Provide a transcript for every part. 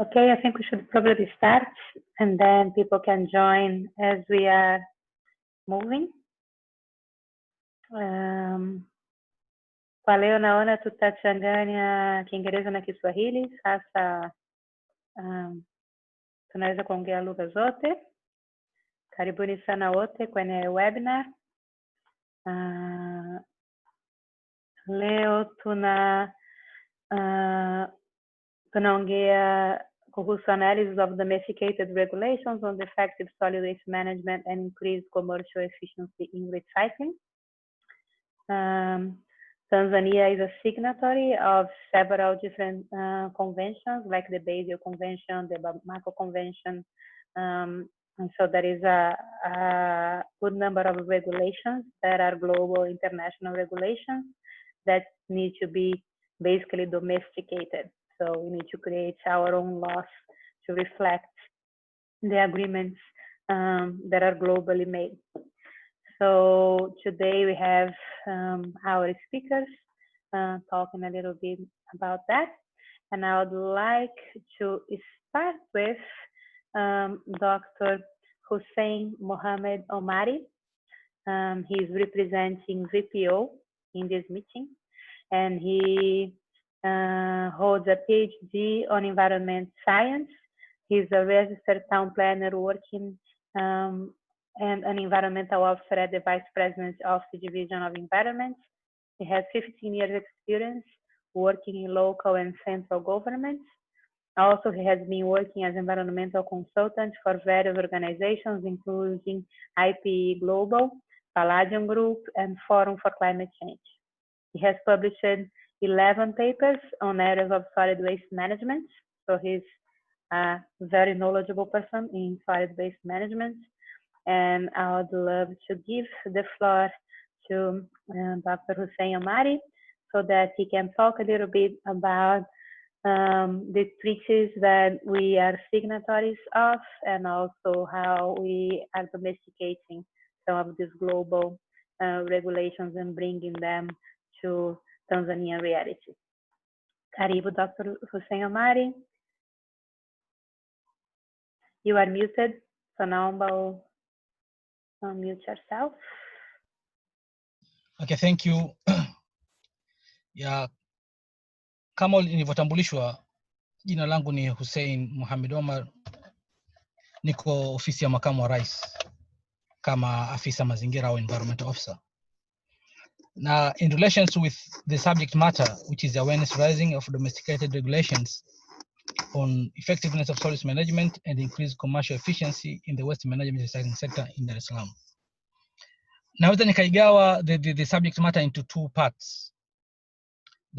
Okay, I think we should probably start, and then people can join as we are moving. Kwa leo naona tutachanganya Kiingereza na Kiswahili. Sasa tunaweza kuongea lugha zote. Karibuni sana wote kwenye webinar. Leo tunaongea kuhusu analysis of domesticated regulations on the effective solid waste management and increased commercial efficiency in recycling. Tanzania is a signatory of several different conventions, like the Basel Convention, the Bamako Convention, and so there is a good number of regulations that are global international regulations that need to be basically domesticated. So we need to create our own laws to reflect the agreements that are globally made. So today we have our speakers talking a little bit about that. And I would like to start with Dr. Hussein Mohammed Omari. He's representing VPO in this meeting, and he holds a PhD on environment science. He's a registered town planner working and an environmental officer at the Vice President of the Division of Environment. He has 15 years experience working in local and central governments. Also, he has been working as environmental consultant for various organizations, including IPE Global, Palladium Group, and Forum for Climate Change. He has published 11 papers on areas of solid waste management. So he's a very knowledgeable person in solid waste management. And I would love to give the floor to Dr. Hussein Omari so that he can talk a little bit about the treaties that we are signatories of, and also how we are domesticating some of these global regulations and bringing them to Tanzanian reality. Karibu, Dr. Hussein Omari. You are muted, so naomba unmute yourself. Okay, thank you. Kama nilivyotambulishwa, jina langu ni Hussein Mohamed Omar. Niko ofisi ya makamu wa rais kama afisa mazingira au environmental officer. Now, in relations with the subject matter, which is awareness raising of domesticated regulations on effectiveness of solids management and increased commercial efficiency in the waste management recycling sector in Dar es Salaam. Naweza nikaigawa the subject matter into two parts.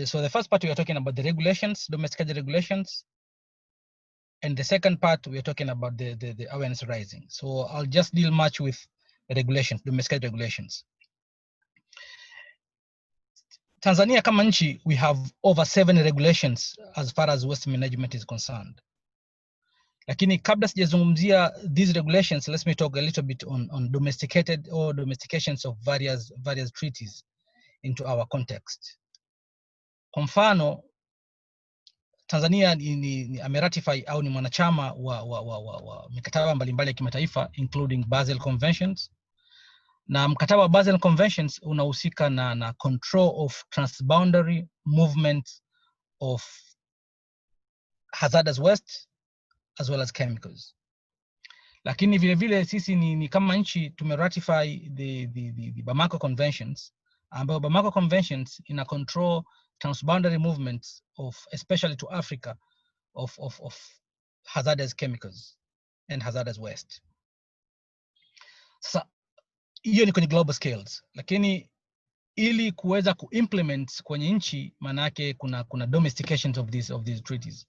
So the first part we are talking about the regulations, domesticated regulations, and the second part we are talking about the awareness raising. So I'll just deal much with the regulations, domesticated regulations. Tanzania kama nchi, we have over 7 regulations as far as waste management is concerned. Lakini kabla sijazungumzia these regulations, let me talk a little bit on domesticated or domestications of various treaties into our context. Kwa mfano, Tanzania ni ameratify au ni mwanachama wa mikataba mbalimbali ya kimataifa including Basel Conventions. Na mkataba wa Basel Conventions unahusika na control of transboundary movement of hazardous waste as well as chemicals. Lakini vile vile sisi ni kama nchi tumeratify the Bamako Conventions, ambayo Bamako Conventions ina control transboundary movements of, especially to Africa, of hazardous chemicals and hazardous waste. Sasa hiyo ni kwenye global scales, lakini ili kuweza kuimplement kwenye nchi, manake kuna domestications of these treaties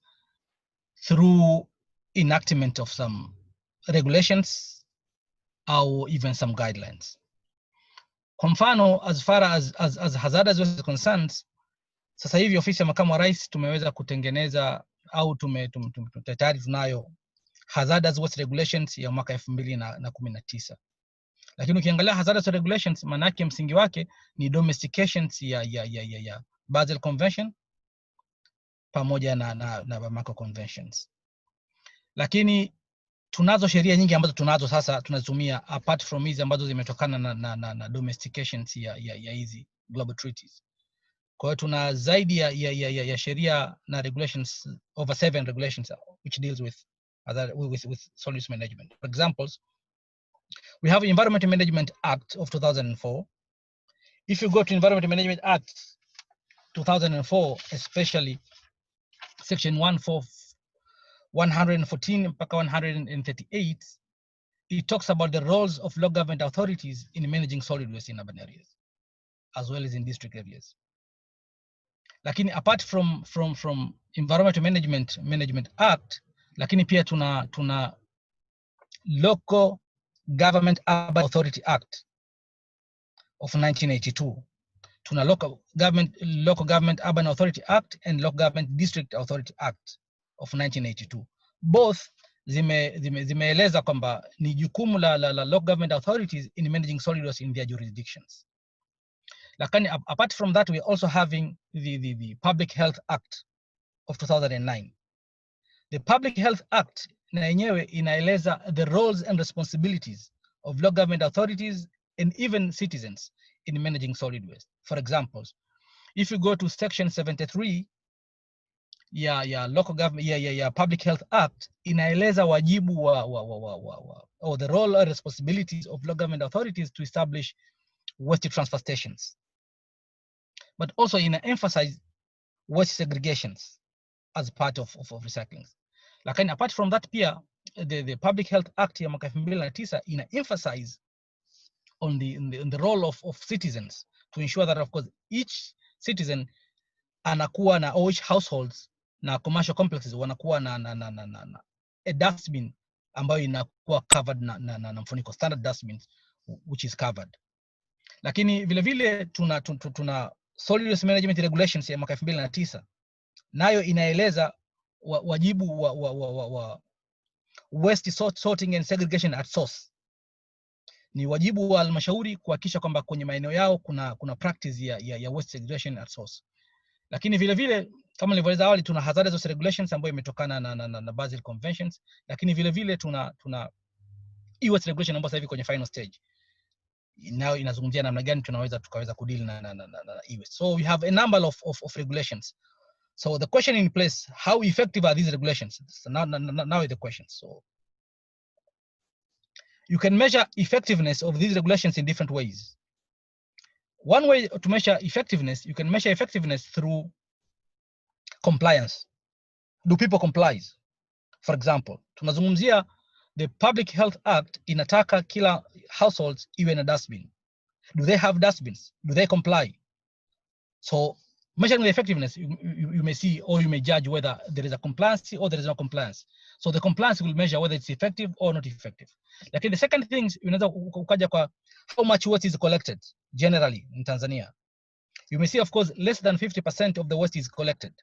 through enactment of some regulations or even some guidelines. Kwa mfano, as far as hazardous waste concerns, sasa hivi ofisi ya makamu wa rais tumeweza kutengeneza au tayari tunayo hazardous waste regulations ya mwaka 2019. Lakini ukiangalia hazardous regulations, manake msingi wake ni domestications ya Basel Convention pamoja na Bamako Conventions. lakini tunazo sheria nyingi ambazo tunazo sasa tunazitumia apart from hizi ambazo zimetokana na domestications ya hizi global treaties. Kwa hiyo tuna zaidi ya sheria na regulations, over 7 regulations which deals with solid waste management. For examples, we have Environment Management Act of 2004. If you go to Environment Management Act 2004, especially section 114 mpaka 138, it talks about the roles of local government authorities in managing solid waste in urban areas as well as in district areas. Lakini apart from Environmental Management Act, lakini pia tuna Local Government Urban Authority Act of 1982. Tuna Local Government Urban Authority Act and Local Government District Authority Act of 1982. Both zimeeleza kwamba ni jukumu la local government authorities in managing solid waste in their jurisdictions. Lakini apart from that, we're also having the Public Health Act of 2009. The Public Health Act na yenyewe inaeleza the roles and responsibilities of local government authorities and even citizens in managing solid waste. For example, if you go to section 73 local government Public Health Act, inaeleza wajibu or the role and responsibilities of local government authorities to establish waste transfer stations, but also emphasize waste segregations as part of recycling. Lakini apart from that, pia the Public Health Act ya mwaka 2009 emphasize on the role of citizens to ensure that, of course, each citizen anakuwa na, or each households na commercial complexes wanakuwa na a dustbin ambayo inakuwa covered na mfuniko, standard dustbins which is covered. Lakini vile vile tuna solid waste management regulations ya mwaka 2009, nayo inaeleza wajibu wa waste sorting and segregation at source. Ni wajibu wa halmashauri kuhakikisha kwamba kwenye maeneo yao kuna practice ya waste segregation at source. Lakini vile vile kama nilivyoeleza awali, tuna hazardous regulations ambayo imetokana na Basel Conventions, lakini vile vile tuna e-waste regulation ambayo sasa hivi kwenye final stage, nayo inazungumzia namna gani tukaweza kudeal na e-waste. So we have a number of regulations. So the question in place, how effective are these regulations? So now is the question. So you can measure effectiveness of these regulations in different ways. One way to measure effectiveness, you can measure effectiveness through compliance. Do people comply? For example, tunazungumzia the Public Health Act inataka kila households iwe na dustbin. Do they have dustbins? Do they comply? So measuring the effectiveness, you may see, or you may judge whether there is a compliance or there is no compliance. So the compliance will measure whether it's effective or not effective. Like the second thing, how much waste is collected generally in Tanzania. You may see, of course, less than 50% of the waste is collected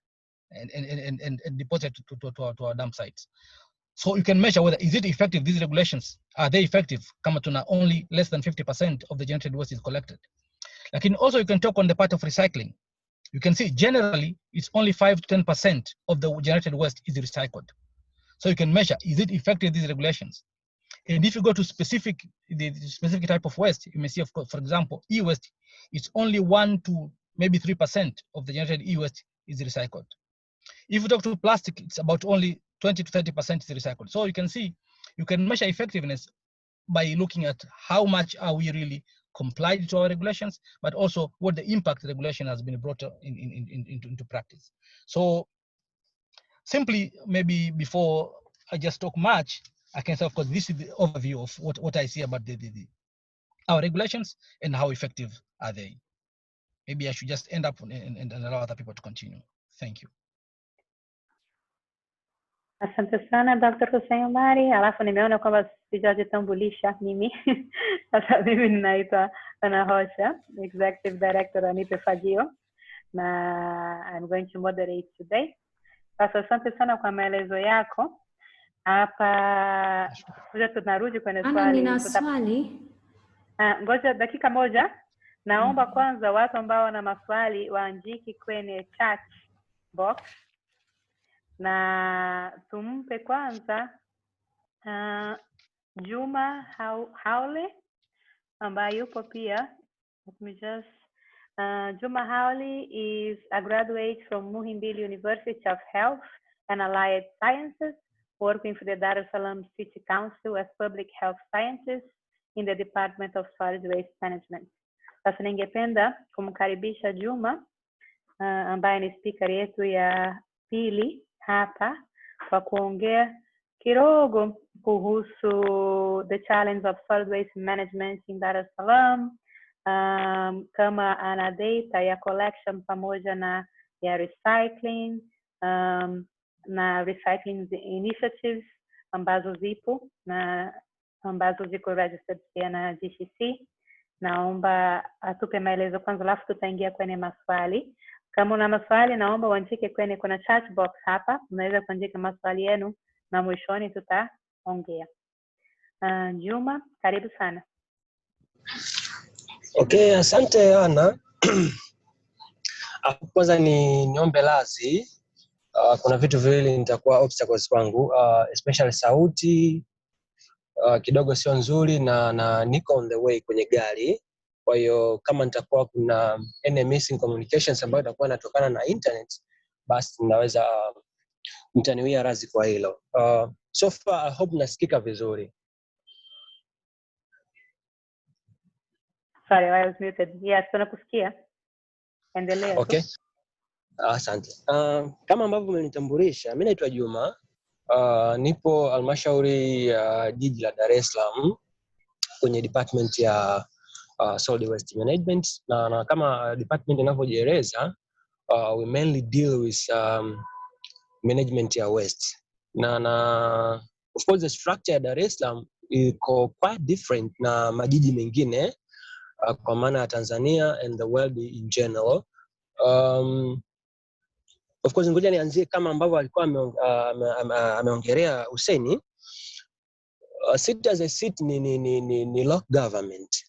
and deposited to our dump sites. So you can measure whether is it effective. These regulations, are they effective? Kama tuna only less than 50% of the generated waste is collected. Like also you can talk on the part of recycling. You can see generally it's only 5 to 10% of the generated waste is recycled. So you can measure, is it effective, these regulations? And if you go to the specific type of waste, you may see, of course, for example, e-waste, it's only 1 to maybe 3% of the generated e-waste is recycled. If you talk to plastic, it's about only 20 to 30% is recycled. So you can see, you can measure effectiveness by looking at how much are we really complied to our regulations, but also what the impact the regulation has been brought into practice. So simply, maybe before I just talk much, I can say, of course, this is the overview of what I see about our regulations and how effective are they. Maybe I should just end up and allow other people to continue. Thank you. Asante sana Dr. Hussein Omari. Alafu nimeona kwamba sijajitambulisha mimi. Sasa mimi ninaitwa Ana Hosha, Executive Director wa Nipe Fagio, na I'm going to moderate today. Sasa asante sana kwa maelezo yako. Hapa ngoja tunarudi kwenye swali. Ana, nina swali. Ngoja dakika moja. Naomba kwanza watu ambao wana maswali waandike kwenye chat box. Na tumpe kwanza Juma Haule ambaye yupo pia. Let me just Juma Haule is a graduate from Muhimbili University of Health and Allied Sciences, working for the Dar es Salaam City Council as public health scientist in the Department of Solid Waste Management. Sasa ningependa kumkaribisha Juma ambaye ni speaker yetu ya pili hapa kwa kuongea kidogo kuhusu the challenge of solid waste management in Dar es Salaam, kama ana data ya collection pamoja na ya recycling, na recycling initiatives ambazo zipo na ambazo ziko registered pia na GCC. Naomba atupe maelezo kwanza, alafu tutaingia kwenye maswali. Kama una maswali, naomba uandike kwenye kuna chat box hapa, unaweza kuandika maswali yenu na mwishoni tutaongea. Juma, karibu sana. Okay, asante Ana. Kwanza niombe radhi. Kuna vitu viwili nitakuwa obstacles kwangu, especially sauti kidogo sio nzuri na niko on the way kwenye gari. Kwa hiyo kama nitakuwa kuna any missing communications ambayo itakuwa inatokana na internet, basi ninaweza mtaniwia radhi kwa hilo. So far I hope nasikika vizuri. Sorry, I was muted. Yes, tunakusikia. Endelea. Okay. Asante. Kama ambavyo mmenitambulisha, mimi naitwa Juma. Nipo halmashauri ya jiji la Dar es Salaam kwenye department ya solid waste management, na kama department inavyojieleza, we mainly deal with management ya waste. Na of course the structure ya Dar es Salaam iko quite different na majiji mengine kwa maana ya Tanzania and the world in general. Of course ngoja nianzie kama ambavyo alikuwa ameongelea Hussein. City as a city ni local government.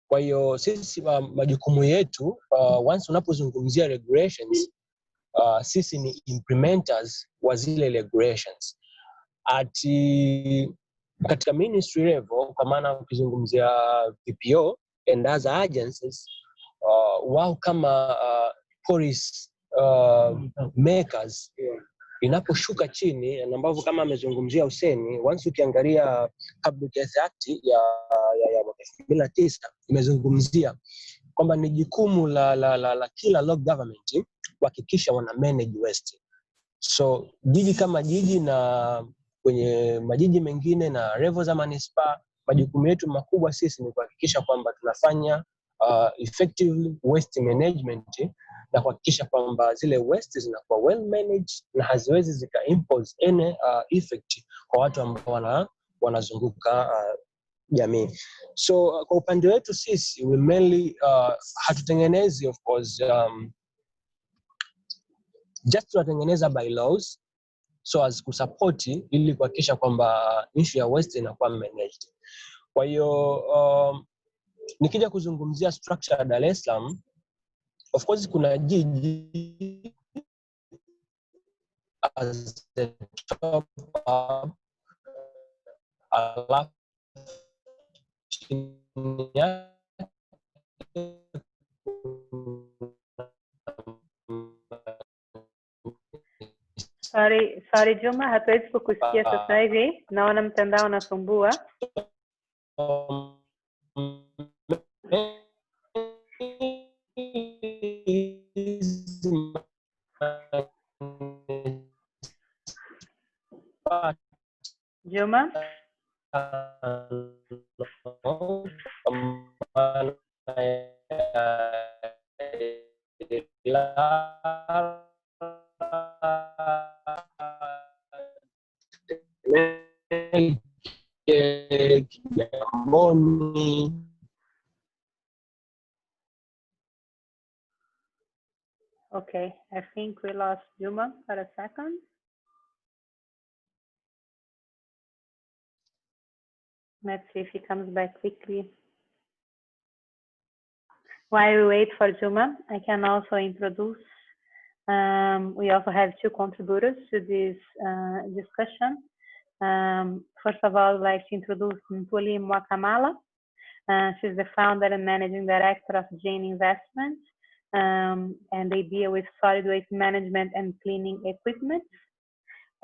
Kwa hiyo sisi majukumu yetu, once unapozungumzia regulations, sisi ni implementers wa zile regulations katika ministry level, kwa maana ukizungumzia PPO and other agencies, wao kama policy makers, inaposhuka chini, na ambavyo kama amezungumzia Hussein, once ukiangalia Public Health Act ya 2009 imezungumzia kwamba ni jukumu la kila local government kuhakikisha wana manage waste. So jiji kama jiji na kwenye majiji mengine na level za manispaa, majukumu yetu makubwa sisi ni kuhakikisha kwamba tunafanya effective waste management na kuhakikisha kwamba zile waste zinakuwa well managed na haziwezi zika impose any effect kwa watu ambao wanazunguka jamii. So kwa upande wetu sisi we mainly hatutengenezi of course just tunatengeneza bylaws so as kusupport ili kuhakikisha kwamba issue ya waste inakuwa managed. Kwa hiyo nikija kuzungumzia structure ya Dar es Salaam, of course kuna jiji as the top up, alafu Sorry Juma, hatuwezi kukusikia sasa hivi. Naona mtandao unasumbua. Juma? Okay, I think we lost Juma for a second. Let's see if he comes back quickly. While we wait for Juma, I can also introduce, we also have two contributors to this discussion. First of all, I'd like to introduce Ntuli Mwakamala. She's the founder and managing director of Jane Investments, and they deal with solid waste management and cleaning equipment.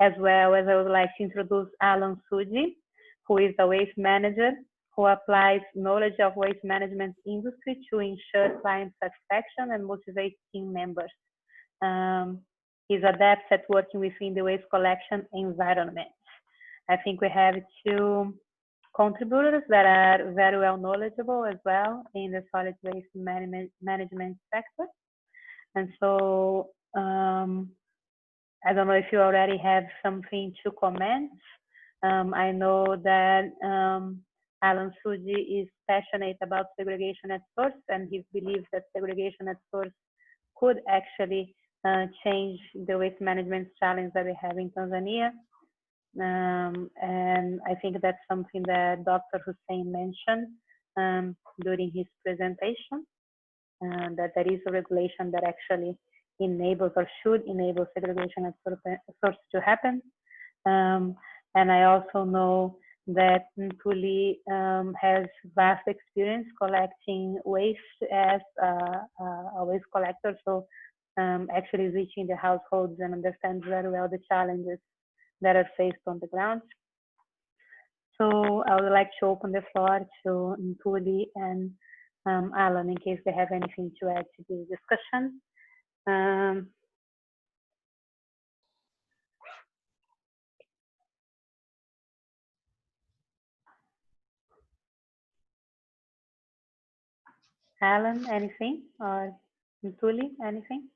As well as I would like to introduce Alan Suji, who is a waste manager who applies knowledge of waste management industry to ensure client satisfaction and motivate team members. He's adept at working within the waste collection environment. I think we have two contributors that are very well knowledgeable as well in the solid waste management sector. And so I don't know if you already have something to comment. I know that Alan Suji is passionate about segregation at source, and he believes that segregation at source could actually change the waste management challenge that we have in Tanzania. And I think that's something that Dr. Hussein mentioned during his presentation, that there is a regulation that actually enables or should enable segregation at source to happen. And I also know that Ntuli has vast experience collecting waste as a waste collector, so actually reaching the households and understands very well the challenges that are faced on the ground. So I would like to open the floor to Ntuli and Alan in case they have anything to add to this discussion. Alan, anything? Or Ntuli, anything?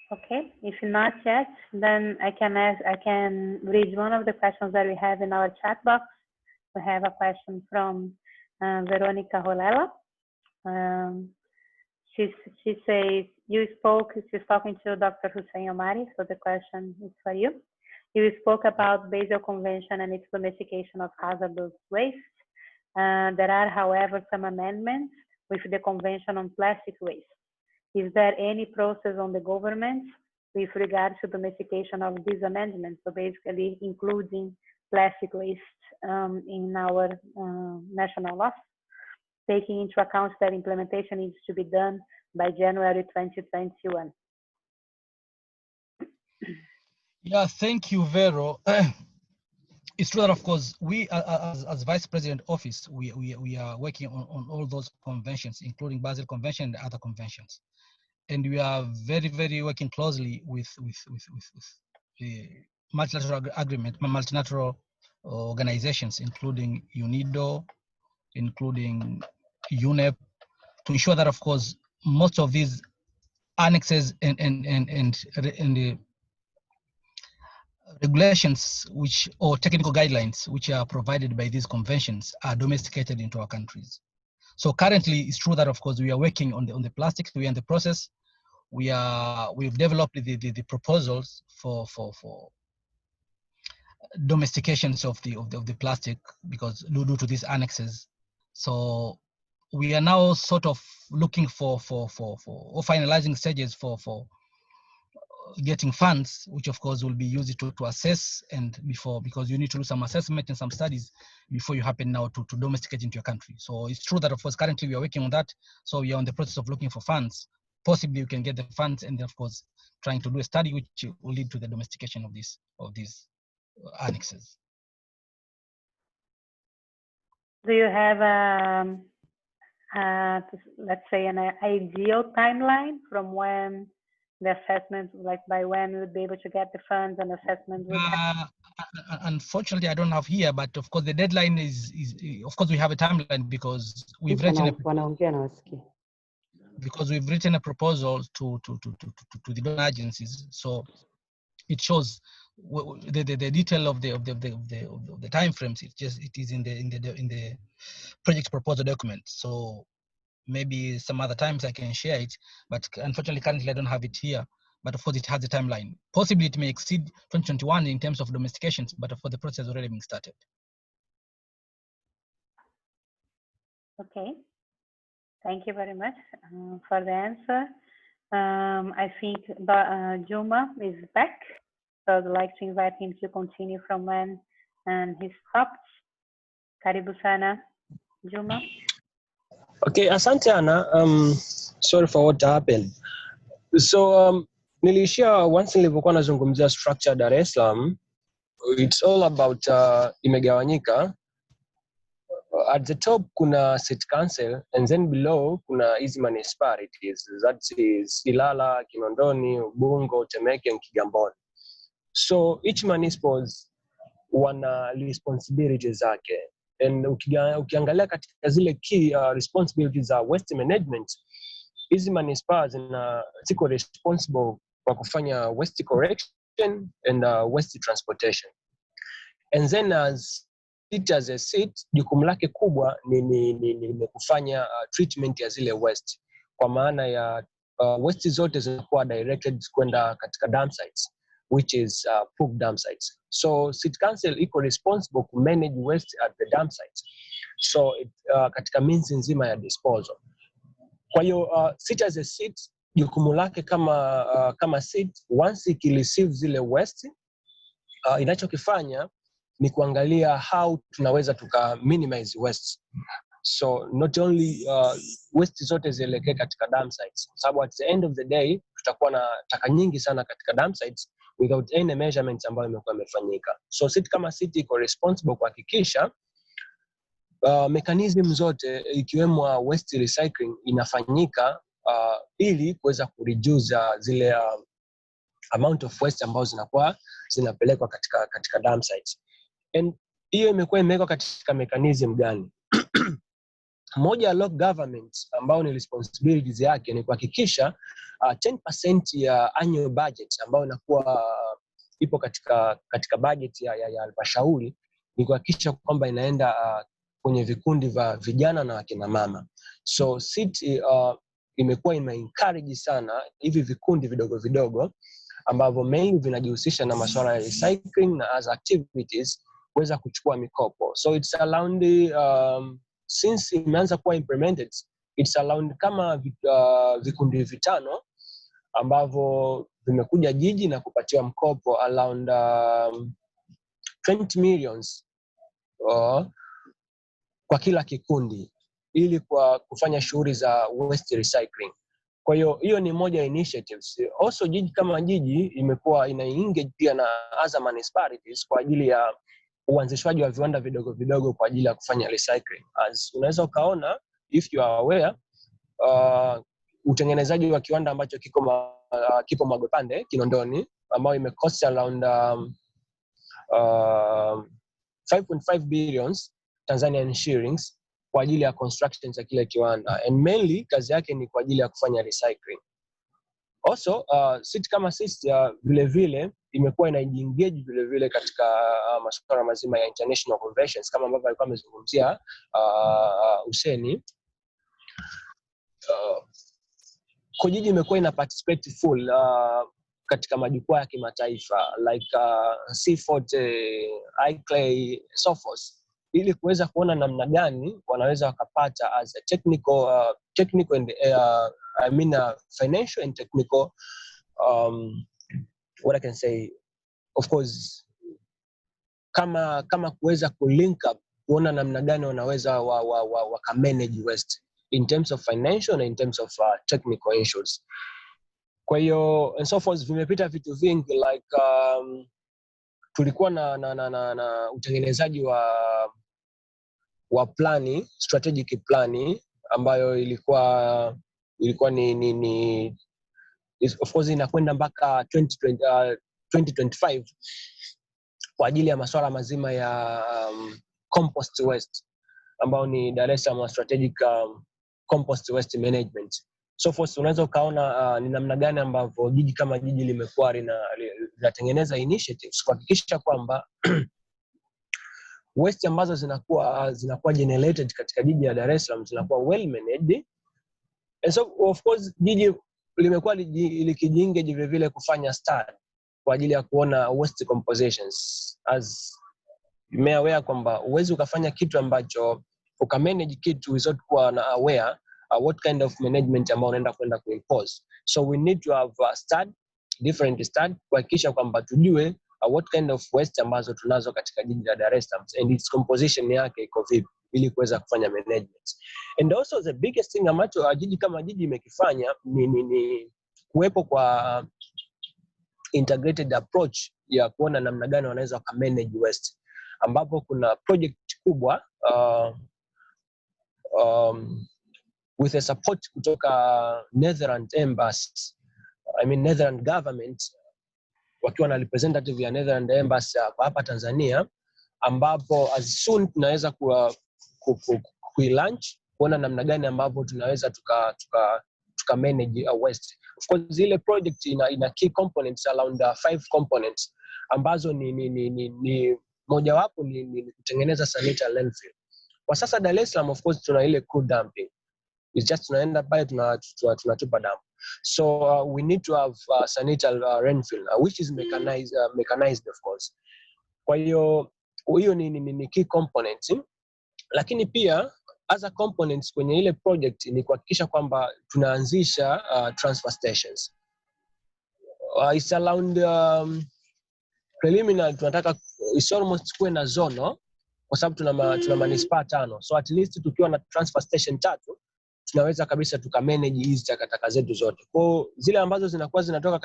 Okay, if not yet, then I can read one of the questions that we have in our chat box. We have a question from Veronica Rolela. She says, she's talking to Dr. Hussein Omari, so the question is for you. You spoke about Basel Convention and its domestication of hazardous waste. There are, however, some amendments with the Convention on Plastic Waste. Is there any process on the government with regard to domestication of these amendments? So basically including plastic waste in our national laws, taking into account that implementation needs to be done by January 2021. Yeah, thank you, Vero. It's true that, of course, we as Vice President Office, we are working on all those conventions, including Basel Convention and other conventions. And we are very, very working closely with the multilateral agreement, multilateral organizations, including UNIDO, including UNEP, to ensure that, of course, most of these annexes and the regulations or technical guidelines which are provided by these conventions are domesticated into our countries. So currently, it's true that, of course, we are working on the plastics. We are in the process. We've developed the proposals for domestications of the plastic because due to these annexes. So we are now sort of looking for finalizing stages for getting funds, which of course will be used to assess and because you need to do some assessment and some studies before you happen now to domesticate into your country. So it's true that, of course, currently we are working on that. So we are in the process of looking for funds. Possibly you can get the funds and then, of course, trying to do a study which will lead to the domestication of these annexes. Do you have let's say an ideal timeline from when the assessment, like by when we would be able to get the funds and assessment would happen? Unfortunately, I don't have here, but of course the deadline is of course we have a timeline because we've written a proposal to the donor agencies. So it shows the detail of the time frames. It is in the project proposal document. So maybe some other times I can share it, but unfortunately currently I don't have it here. But of course it has a timeline. Possibly it may exceed 2021 in terms of domestications, but of course the process has already been started. Okay. Thank you very much for the answer. I think Juma is back, so I'd like to invite him to continue from when he stopped. Karibu sana, Juma. Okay, asante Ana. Sorry for what happened. So nilishia once nilivyokuwa nazungumzia structure Dar es Salaam, it's all about imegawanyika. At the top kuna city council and then below kuna hizi municipalities, that is Ilala, Kinondoni, Ubungo, Temeke and Kigamboni. So each municipals wana responsibilities zake, and ukiangalia katika zile key responsibilities za waste management, hizi municipalities ziko responsible kwa kufanya waste collection and waste transportation. And then as a seat, jukumu lake kubwa ni kufanya treatment ya zile waste, kwa maana ya waste zote zinakuwa directed kwenda katika dump sites, which is poop dump sites. So city council iko responsible to manage waste at the dump sites, so katika means nzima ya disposal. Kwa hiyo city as a seat, jukumu lake kama seat, once ikireceive zile waste, inachokifanya ni kuangalia how tunaweza tuka minimize waste. So not only waste zote zielekee katika dump sites, sababu at the end of the day tutakuwa na taka nyingi sana katika dump sites without any measurements ambayo imekuwa imefanyika. So city kama city iko responsible kuhakikisha mechanism zote ikiwemo waste recycling inafanyika ili kuweza kureduce zile amount of waste ambazo zinakuwa zinapelekwa katika dump sites. And hiyo imekuwa imewekwa katika mechanism gani? Moja ya local government ambao ni responsibilities yake ni kuhakikisha 10% ya annual budget ambayo inakuwa ipo katika budget ya halmashauri ni kuhakikisha kwamba inaenda kwenye vikundi vya vijana na akina mama. So city imekuwa ime-encourage sana hivi vikundi vidogo vidogo ambavyo mainly vinajihusisha na masuala ya recycling na other activities kuweza kuchukua mikopo. So it's around since imeanza kuwa implemented, it's around kama vikundi vitano ambavyo vimekuja jiji na kupatiwa mkopo around 20 millions kwa kila kikundi ili kwa kufanya shughuli za waste recycling. Kwa hiyo ni moja ya initiatives. Also jiji kama jiji imekuwa ina-engage pia na other municipalities kwa ajili ya uanzishwaji wa viwanda vidogo vidogo kwa ajili ya kufanya recycling. As unaweza ukaona, if you are aware, utengenezaji wa kiwanda ambacho kipo Magopande, Kinondoni, ambao imecost around 5.5 billions Tanzanian shillings kwa ajili ya construction za kile kiwanda, and mainly kazi yake ni kwa ajili ya kufanya recycling. Also city kama city vile vile imekuwa inaengage vile vile katika masuala mazima ya international conventions kama ambavyo alikuwa amezungumzia Huseni. Kwa jiji imekuwa ina participate full katika majukwaa ya kimataifa like C40, iClay, so forth, ili kuweza kuona namna gani wanaweza wakapata as a technical and financial and technical what I can say, of course, kama kuweza kulink up kuona namna gani wanaweza waka manage waste in terms of financial and in terms of technical issues. Kwa hiyo and so forth, vimepita vitu vingi like tulikuwa na utengenezaji wa plani, strategic plani ambayo ilikuwa ni of course inakwenda mpaka 2025 kwa ajili ya masuala mazima ya compost waste ambao ni Dar es Salaam strategic compost waste management. So forth, unaweza ukaona ni namna gani ambavyo jiji kama jiji limekuwa linatengeneza initiatives kuhakikisha kwamba waste ambazo zinakuwa generated katika jiji la Dar es Salaam zinakuwa well managed. And so of course jiji limekuwa likijiengage vile vile kufanya study kwa ajili ya kuona waste compositions, as you may aware kwamba uwezi ukafanya kitu ambacho ukamanage kitu without kuwa na aware what kind of management ambao unaenda kwenda kuimpose. So we need to have different study kuhakikisha kwamba tujue what kind of waste ambazo tunazo katika jiji la Dar es Salaam and its composition yake iko vipi ili kuweza kufanya management. And also the biggest thing ambacho jiji kama jiji imekifanya ni kuwepo kwa integrated approach ya kuona namna gani wanaweza kumanage waste, ambapo kuna project kubwa with a support kutoka Netherlands Embassy, Netherlands government wakiwa na representative ya Netherlands Embassy hapa Tanzania, ambapo as soon tunaweza kuilaunch kuona namna gani ambapo tunaweza tuka manage waste. Of course zile project ina key components around 5 components ambazo ni mojawapo ni kutengeneza sanitary landfill. Kwa sasa Dar es Salaam of course tuna ile crude dumping. It's just tunaenda pale tunatupa dump. So we need to have sanitary landfill which is mechanized of course. Kwa hiyo ni key components, lakini pia other components kwenye ile project ni kuhakikisha kwamba tunaanzisha transfer stations. It's around preliminary tunataka it's almost kuwe na zono kwa sababu tuna manispaa 5. So at least tukiwa na transfer station 3 tunaweza kabisa tukamanage hizi takataka zetu zote. Kwa zile ambazo zinakuwa zinatoka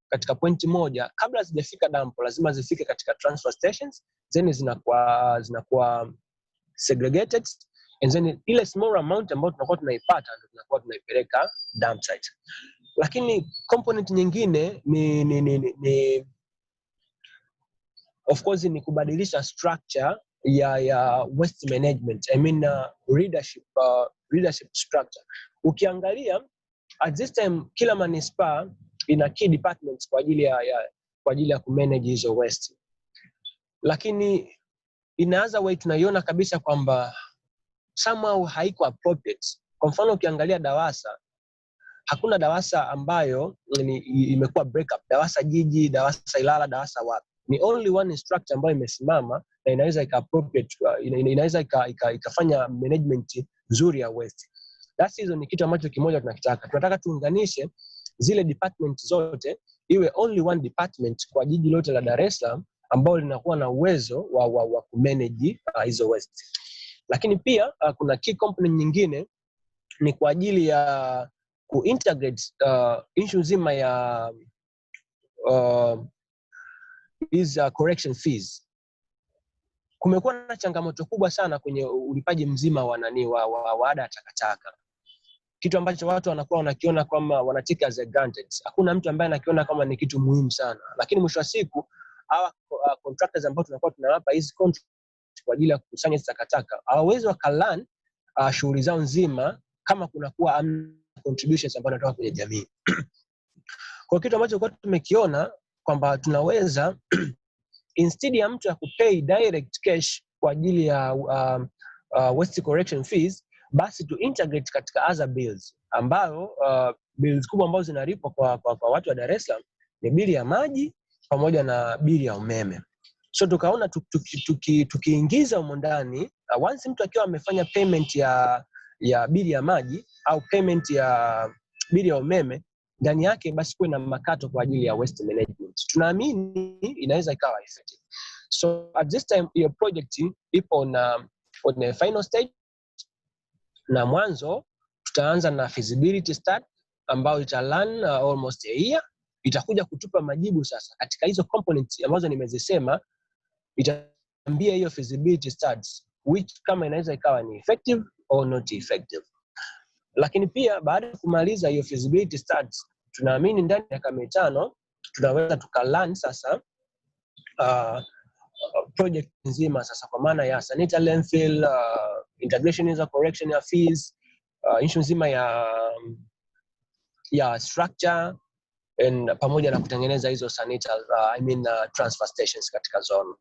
katika pointi moja kabla zijafika dump lazima zifike katika transfer stations, then zinakuwa segregated, and then ile small amount ambayo tunakuwa tunaipata tunakuwa tunaipeleka dump site. Lakini component nyingine ni of course ni kubadilisha structure ya waste management, leadership structure. Ukiangalia at this time kila manispaa ina key departments kwa ajili ya kumanage hizo waste, lakini inaanza way tunaiona kabisa kwamba somehow haiko appropriate. Kwa mfano ukiangalia DAWASA, hakuna DAWASA ambayo imekuwa break up, DAWASA jiji, DAWASA Ilala, DAWASA wapi. Ni only one structure ambayo imesimama na inaweza appropriate, inaweza ikafanya management nzuri ya waste. That's hizo ni kitu ambacho kimoja tunakitaka. Tunataka tuunganishe zile department zote iwe only one department kwa jiji lote la Dar es Salaam ambao linakuwa na uwezo wa kumanage hizo waste. Lakini pia kuna key component nyingine ni kwa ajili ya kuintegrate issue nzima ya correction fees. Kumekuwa na changamoto kubwa sana kwenye ulipaji mzima wa ada ya takataka, kitu ambacho watu wanakuwa wanakiona kama wanatake as a granted. Hakuna mtu ambaye anakiona kama ni kitu muhimu sana, lakini mwisho wa siku hawa contractors ambao tunakuwa tunawapa hizi contract kwa ajili ya kukusanya takataka hawawezi wakalan shughuli zao nzima kama kunakuwa contributions ambazo wanatoka kwenye jamii. Kwa kitu ambacho kwa tumekiona kwamba tunaweza instead ya mtu ya kupay direct cash kwa ajili ya waste correction fees, basi to integrate katika other bills ambayo bills kubwa ambazo zinalipwa kwa watu wa Dar es Salaam ni bili ya maji pamoja na bili ya umeme. So tukaona tukiingiza humo ndani once mtu akiwa amefanya payment ya bili ya maji au payment ya bili ya umeme, ndani yake basi kuwe na makato kwa ajili ya waste management. Tunaamini inaweza ikawa effective. So at this time your project ipo on a final stage, na mwanzo tutaanza na feasibility study ambayo italan almost a year, itakuja kutupa majibu sasa katika hizo components ambazo nimezisema, itaambia hiyo feasibility studies which kama inaweza ikawa ni effective or not effective. Lakini pia baada ya kumaliza hiyo feasibility studies, tunaamini ndani ya miaka 5 tunaweza tukalan sasa project nzima sasa, kwa maana ya sanitary landfill, integration za correction ya fees, issue nzima ya structure and pamoja na kutengeneza hizo sanitary transfer stations katika zone.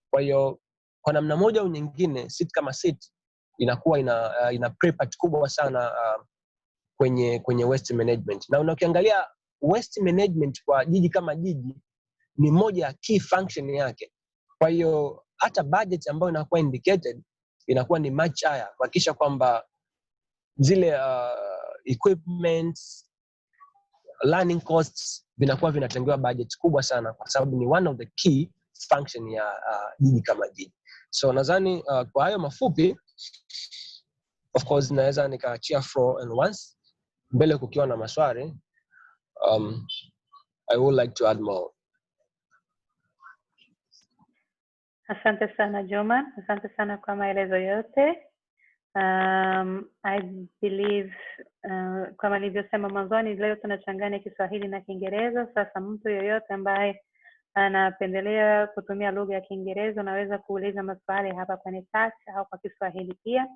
Kwa hiyo kwa namna moja au nyingine sit kama sit inakuwa ina prep kubwa sana kwenye waste management. Na ukiangalia waste management kwa jiji kama jiji ni moja ya key function yake. Kwa hiyo hata budget ambayo inakuwa indicated inakuwa ni much higher, kuhakikisha kwamba zile equipment, learning costs vinakuwa vinatengewa budget kubwa sana, kwa sababu ni one of the key function ya jiji kama jiji. So nadhani kwa hayo mafupi, of course naweza nikaachia floor, and once mbele kukiwa na maswali, I would like to add more. Asante sana Juma, asante sana kwa maelezo yote. I believe kama nilivyosema mwanzoni, leo tunachanganya Kiswahili na Kiingereza. Sasa mtu yoyote ambaye anapendelea kutumia lugha ya Kiingereza unaweza kuuliza maswali hapa kwenye chat au kwa Kiswahili pia,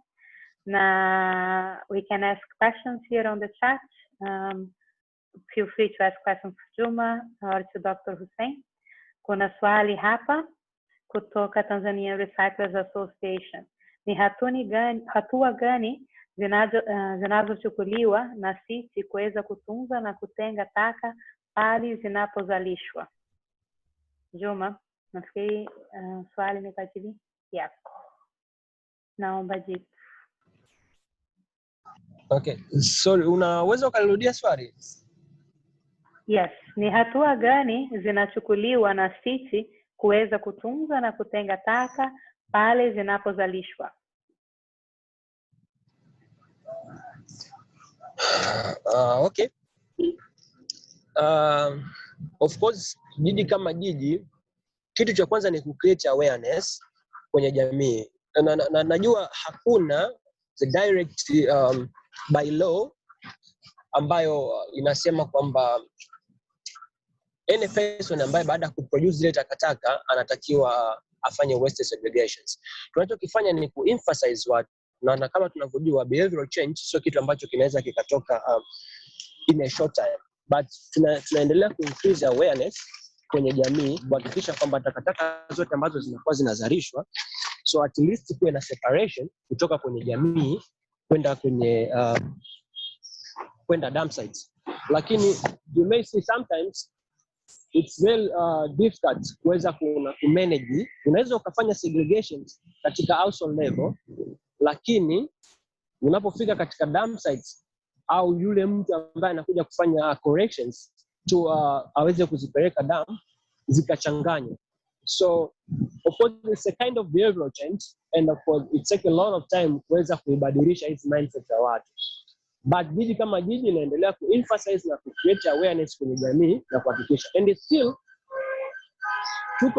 na we can ask questions here on the chat. Feel free to ask questions to Juma or to Dr. Hussein. Kuna swali hapa kutoka Tanzania Recyclers Association. Ni hatua gani zinazochukuliwa na sisi kuweza kutunza na kutenga taka pale zinapozalishwa? Juma, nafikiri swali ni kwa ajili yako. Naomba jibu. Okay, sorry, unaweza ukalirudia swali? Yes, ni hatua gani zinachukuliwa na sisi kuweza kutunza na kutenga taka pale zinapozalishwa? Okay. Of course, jiji kama jiji, kitu cha kwanza ni kucreate awareness kwenye jamii. Najua hakuna the direct by law ambayo inasema kwamba any person ambaye baada ya kuproduce zile takataka anatakiwa afanye waste segregations. Tunachokifanya ni kuemphasize watu, na kama tunavyojua behavioral change sio kitu ambacho kinaweza kikatoka in a short time, but tunaendelea ku-increase awareness kwenye jamii, kuhakikisha kwamba takataka zote ambazo zinakuwa zinazalishwa, so at least kuwe na separation kutoka kwenye jamii kwenda kwenye kwenda dump sites. Lakini you may see sometimes it's very difficult kuweza kumanage. Unaweza ukafanya segregations katika household level, lakini unapofika katika dump sites au yule mtu ambaye anakuja kufanya corrections to aweze kuzipeleka dump zikachanganywa. So of course it's a kind of behavioral change, and of course it takes a lot of time kuweza kuibadilisha hizi mindset ya watu. But jiji kama jiji inaendelea ku-emphasize na ku-create awareness kwenye jamii na kuhakikisha, and it's still took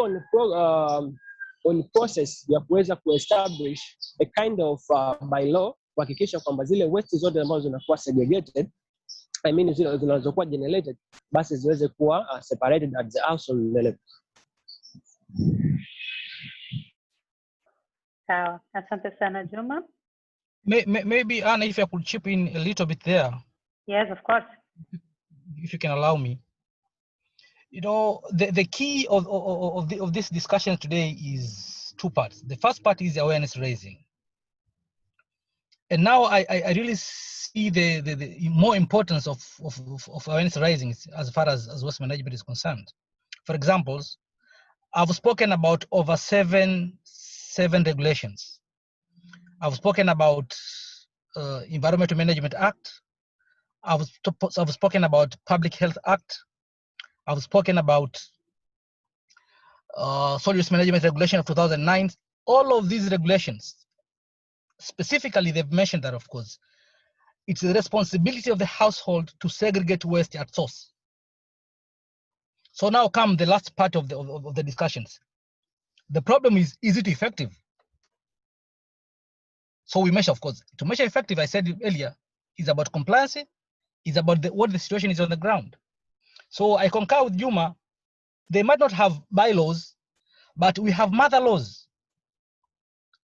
on process ya kuweza ku-establish a kind of by law kuhakikisha kwamba zile waste zote ambazo zinakuwa segregated, I mean zile zinazokuwa generated, basi ziweze kuwa separated at the household level. Sawa, asante sana Juma. Maybe Anna, if I could chip in a little bit there. Yes, of course. If you can allow me. You know, the key of this discussion today is two parts. The first part is awareness raising. And now I really see the more importance of awareness raising as far as waste management is concerned. For examples, I've spoken about over seven regulations. I've spoken about Environmental Management Act. I've spoken about Public Health Act. I've spoken about Solid Waste Management Regulation of 2009. All of these regulations, specifically, they've mentioned that, of course, it's the responsibility of the household to segregate waste at source. So now come the last part of the discussions. The problem is it effective? So we measure, of course. To measure effective, I said earlier, is about compliance, is about what the situation is on the ground. So I concur with Juma. They might not have bylaws, but we have mother laws.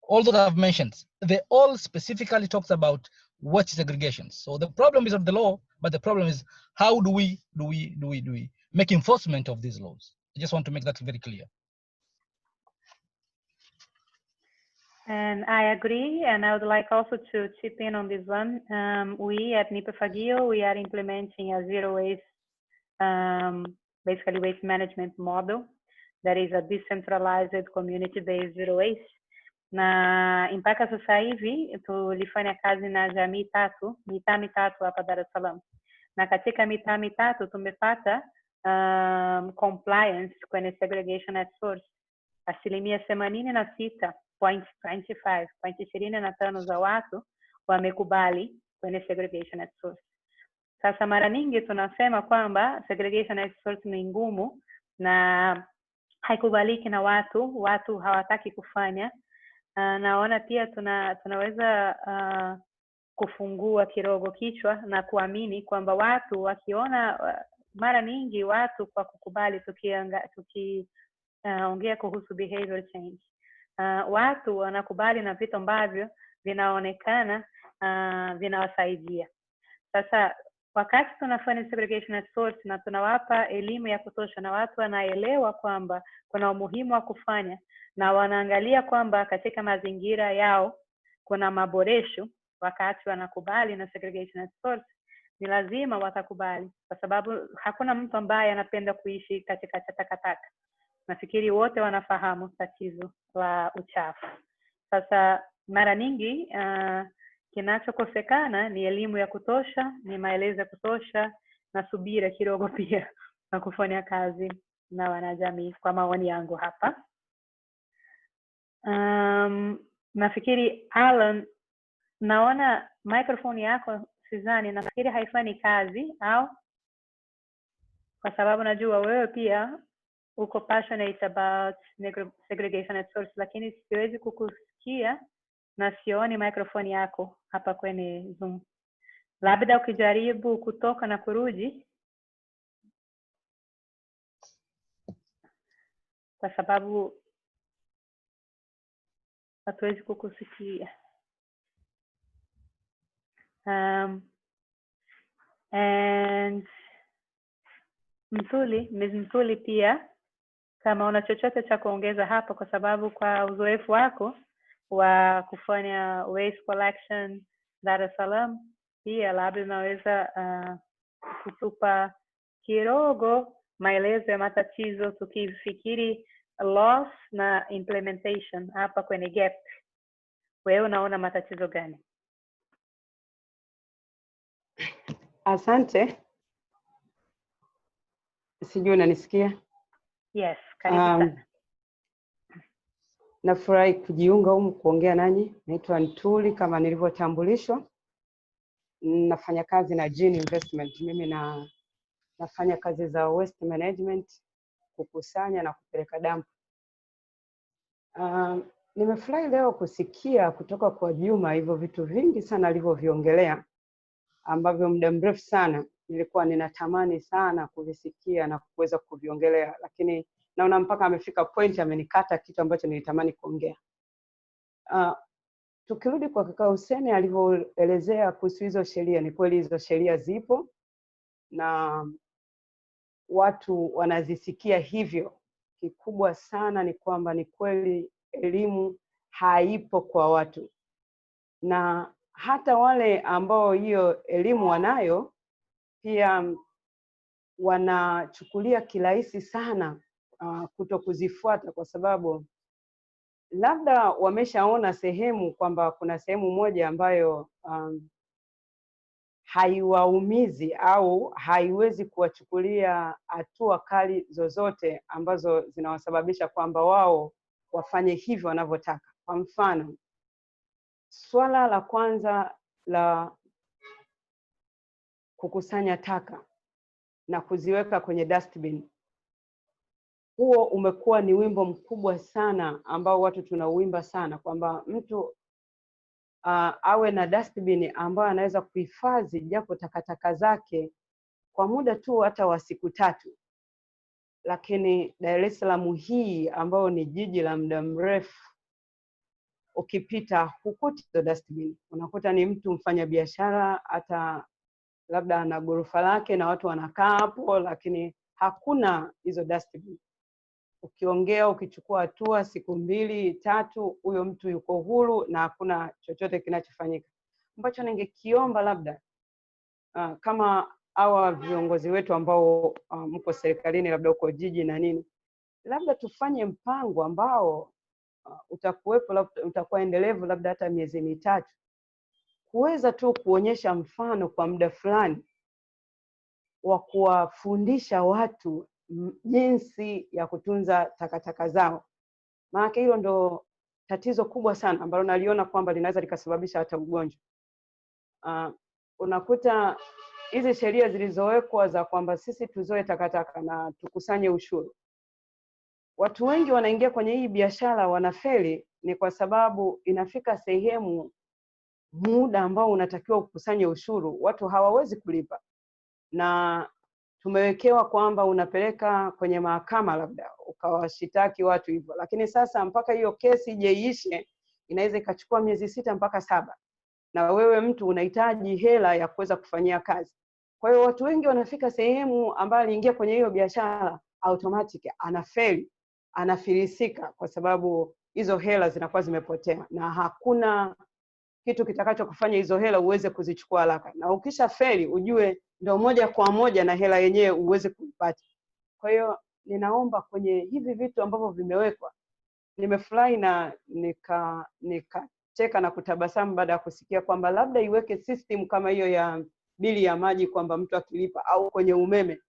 All that I've mentioned, they all specifically talks about waste segregation. So the problem is not the law, but the problem is how do we make enforcement of these laws? I just want to make that very clear. And I agree, and I would like also to chip in on this one. We at Nipefagio, we are implementing a zero waste, basically waste management model that is a decentralized community-based zero waste. na mpaka sasa hivi tulifanya kazi na jamii mitaa mitatu hapa Dar es Salaam, na katika mitaa mitatu tumepata compliance kwenye segregation at source 86.25 za watu wamekubali kwenye segregation at source. Sasa mara nyingi tunasema kwamba segregation at source ni ngumu na haikubaliki na watu hawataki kufanya. Naona pia tunaweza kufungua kidogo kichwa na kuamini kwamba watu wakiona, mara nyingi watu kwa kukubali, tukiongea kuhusu behavior change, watu wanakubali na vitu ambavyo vinaonekana vinawasaidia. Sasa wakati tunafanya segregation at source na tunawapa elimu ya kutosha na watu wanaelewa kwamba kuna umuhimu wa kufanya na wanaangalia kwamba katika mazingira yao kuna maboresho, wakati wanakubali na segregation at source, ni lazima watakubali, kwa sababu hakuna mtu ambaye anapenda kuishi katika takataka. Nafikiri wote wanafahamu tatizo la uchafu. Sasa mara nyingi kinachokosekana ni elimu ya kutosha, ni maelezo ya kutosha na subira kidogo pia na kufanya kazi na wanajamii, kwa maoni yangu hapa. Nafikiri Alan, naona microphone yako sidhani, nafikiri haifanyi kazi, au kwa sababu najua wewe pia uko passionate about segregation at source, lakini siwezi kukusikia na sioni microphone yako hapa kwenye Zoom. Labda ukijaribu kutoka na kurudi, kwa sababu hatuwezi kukusikia. And Ms. Mtuli pia, kama una chochote cha kuongeza hapa, kwa sababu kwa uzoefu wako wa kufanya waste collection Dar es Salaam, pia labda unaweza kutupa kidogo maelezo ya matatizo tukifikiri loss na implementation hapa kwenye gap. Wewe unaona matatizo gani? Asante. Sijui unanisikia? Yes, karibu sana. Nafurahi kujiunga humu kuongea nanyi. Naitwa Ntuli kama nilivyotambulishwa. Nafanya kazi na Gene Investment. Mimi nafanya kazi za waste management, kukusanya na kupeleka dampo. Nimefurahi leo kusikia kutoka kwa Juma hivyo vitu vingi sana alivyoviongelea, ambavyo muda mrefu sana nilikuwa ninatamani sana kuvisikia na kuweza kuviongelea, lakini naona mpaka amefika point amenikata kitu ambacho nilitamani kuongea. Tukirudi kwa kaka Hussein alivyoelezea kuhusu hizo sheria, ni kweli hizo sheria zipo na watu wanazisikia hivyo. Kikubwa sana ni kwamba ni kweli elimu haipo kwa watu, na hata wale ambao hiyo elimu wanayo pia wanachukulia kirahisi sana kuto kuzifuata, kwa sababu labda wameshaona sehemu kwamba kuna sehemu moja ambayo haiwaumizi au haiwezi kuwachukulia hatua kali zozote ambazo zinawasababisha kwamba wao wafanye hivyo wanavyotaka. Kwa mfano, swala la kwanza la kukusanya taka na kuziweka kwenye dustbin, huo umekuwa ni wimbo mkubwa sana ambao watu tunauimba sana, kwamba mtu awe na dustbin ambayo anaweza kuhifadhi japo takataka zake kwa muda tu hata wa siku 3. Lakini Dar es Salaam hii ambayo ni jiji la muda mrefu, ukipita hukuti hizo dustbin. Unakuta ni mtu mfanya biashara, hata labda ana ghorofa lake na watu wanakaa hapo, lakini hakuna hizo dustbin. Ukiongea, ukichukua hatua siku 2, 3, huyo mtu yuko huru na hakuna chochote kinachofanyika. Ambacho ningekiomba labda kama hawa viongozi wetu ambao mko serikalini, labda uko jiji na nini, labda tufanye mpango ambao utakuwepo, utakuwa endelevu labda hata miezi mitatu, kuweza tu kuonyesha mfano kwa muda fulani wa kuwafundisha watu jinsi ya kutunza takataka zao. Maana hilo ndo tatizo kubwa sana ambalo naliona kwamba linaweza likasababisha hata ugonjwa. Unakuta hizi sheria zilizowekwa za kwamba sisi tuzoe takataka na tukusanye ushuru, watu wengi wanaingia kwenye hii biashara wanafeli, ni kwa sababu inafika sehemu muda ambao unatakiwa ukusanye ushuru watu hawawezi kulipa, na tumewekewa kwamba unapeleka kwenye mahakama labda ukawashitaki watu hivyo, lakini sasa mpaka hiyo kesi ije iishe inaweza ikachukua miezi 6 mpaka 7, na wewe mtu unahitaji hela ya kuweza kufanyia kazi. Kwa hiyo watu wengi wanafika sehemu ambayo aliingia kwenye hiyo biashara automatic anafeli, anafilisika kwa sababu hizo hela zinakuwa zimepotea na hakuna kitu kitakacho kufanya hizo hela uweze kuzichukua haraka, na ukisha feli ujue ndio moja kwa moja na hela yenyewe uweze kuipata. Kwa hiyo ninaomba kwenye hivi vitu ambavyo vimewekwa, nimefurahi na nikacheka na kutabasamu baada ya kusikia kwamba labda iweke system kama hiyo ya bili ya maji, kwamba mtu akilipa, au kwenye umeme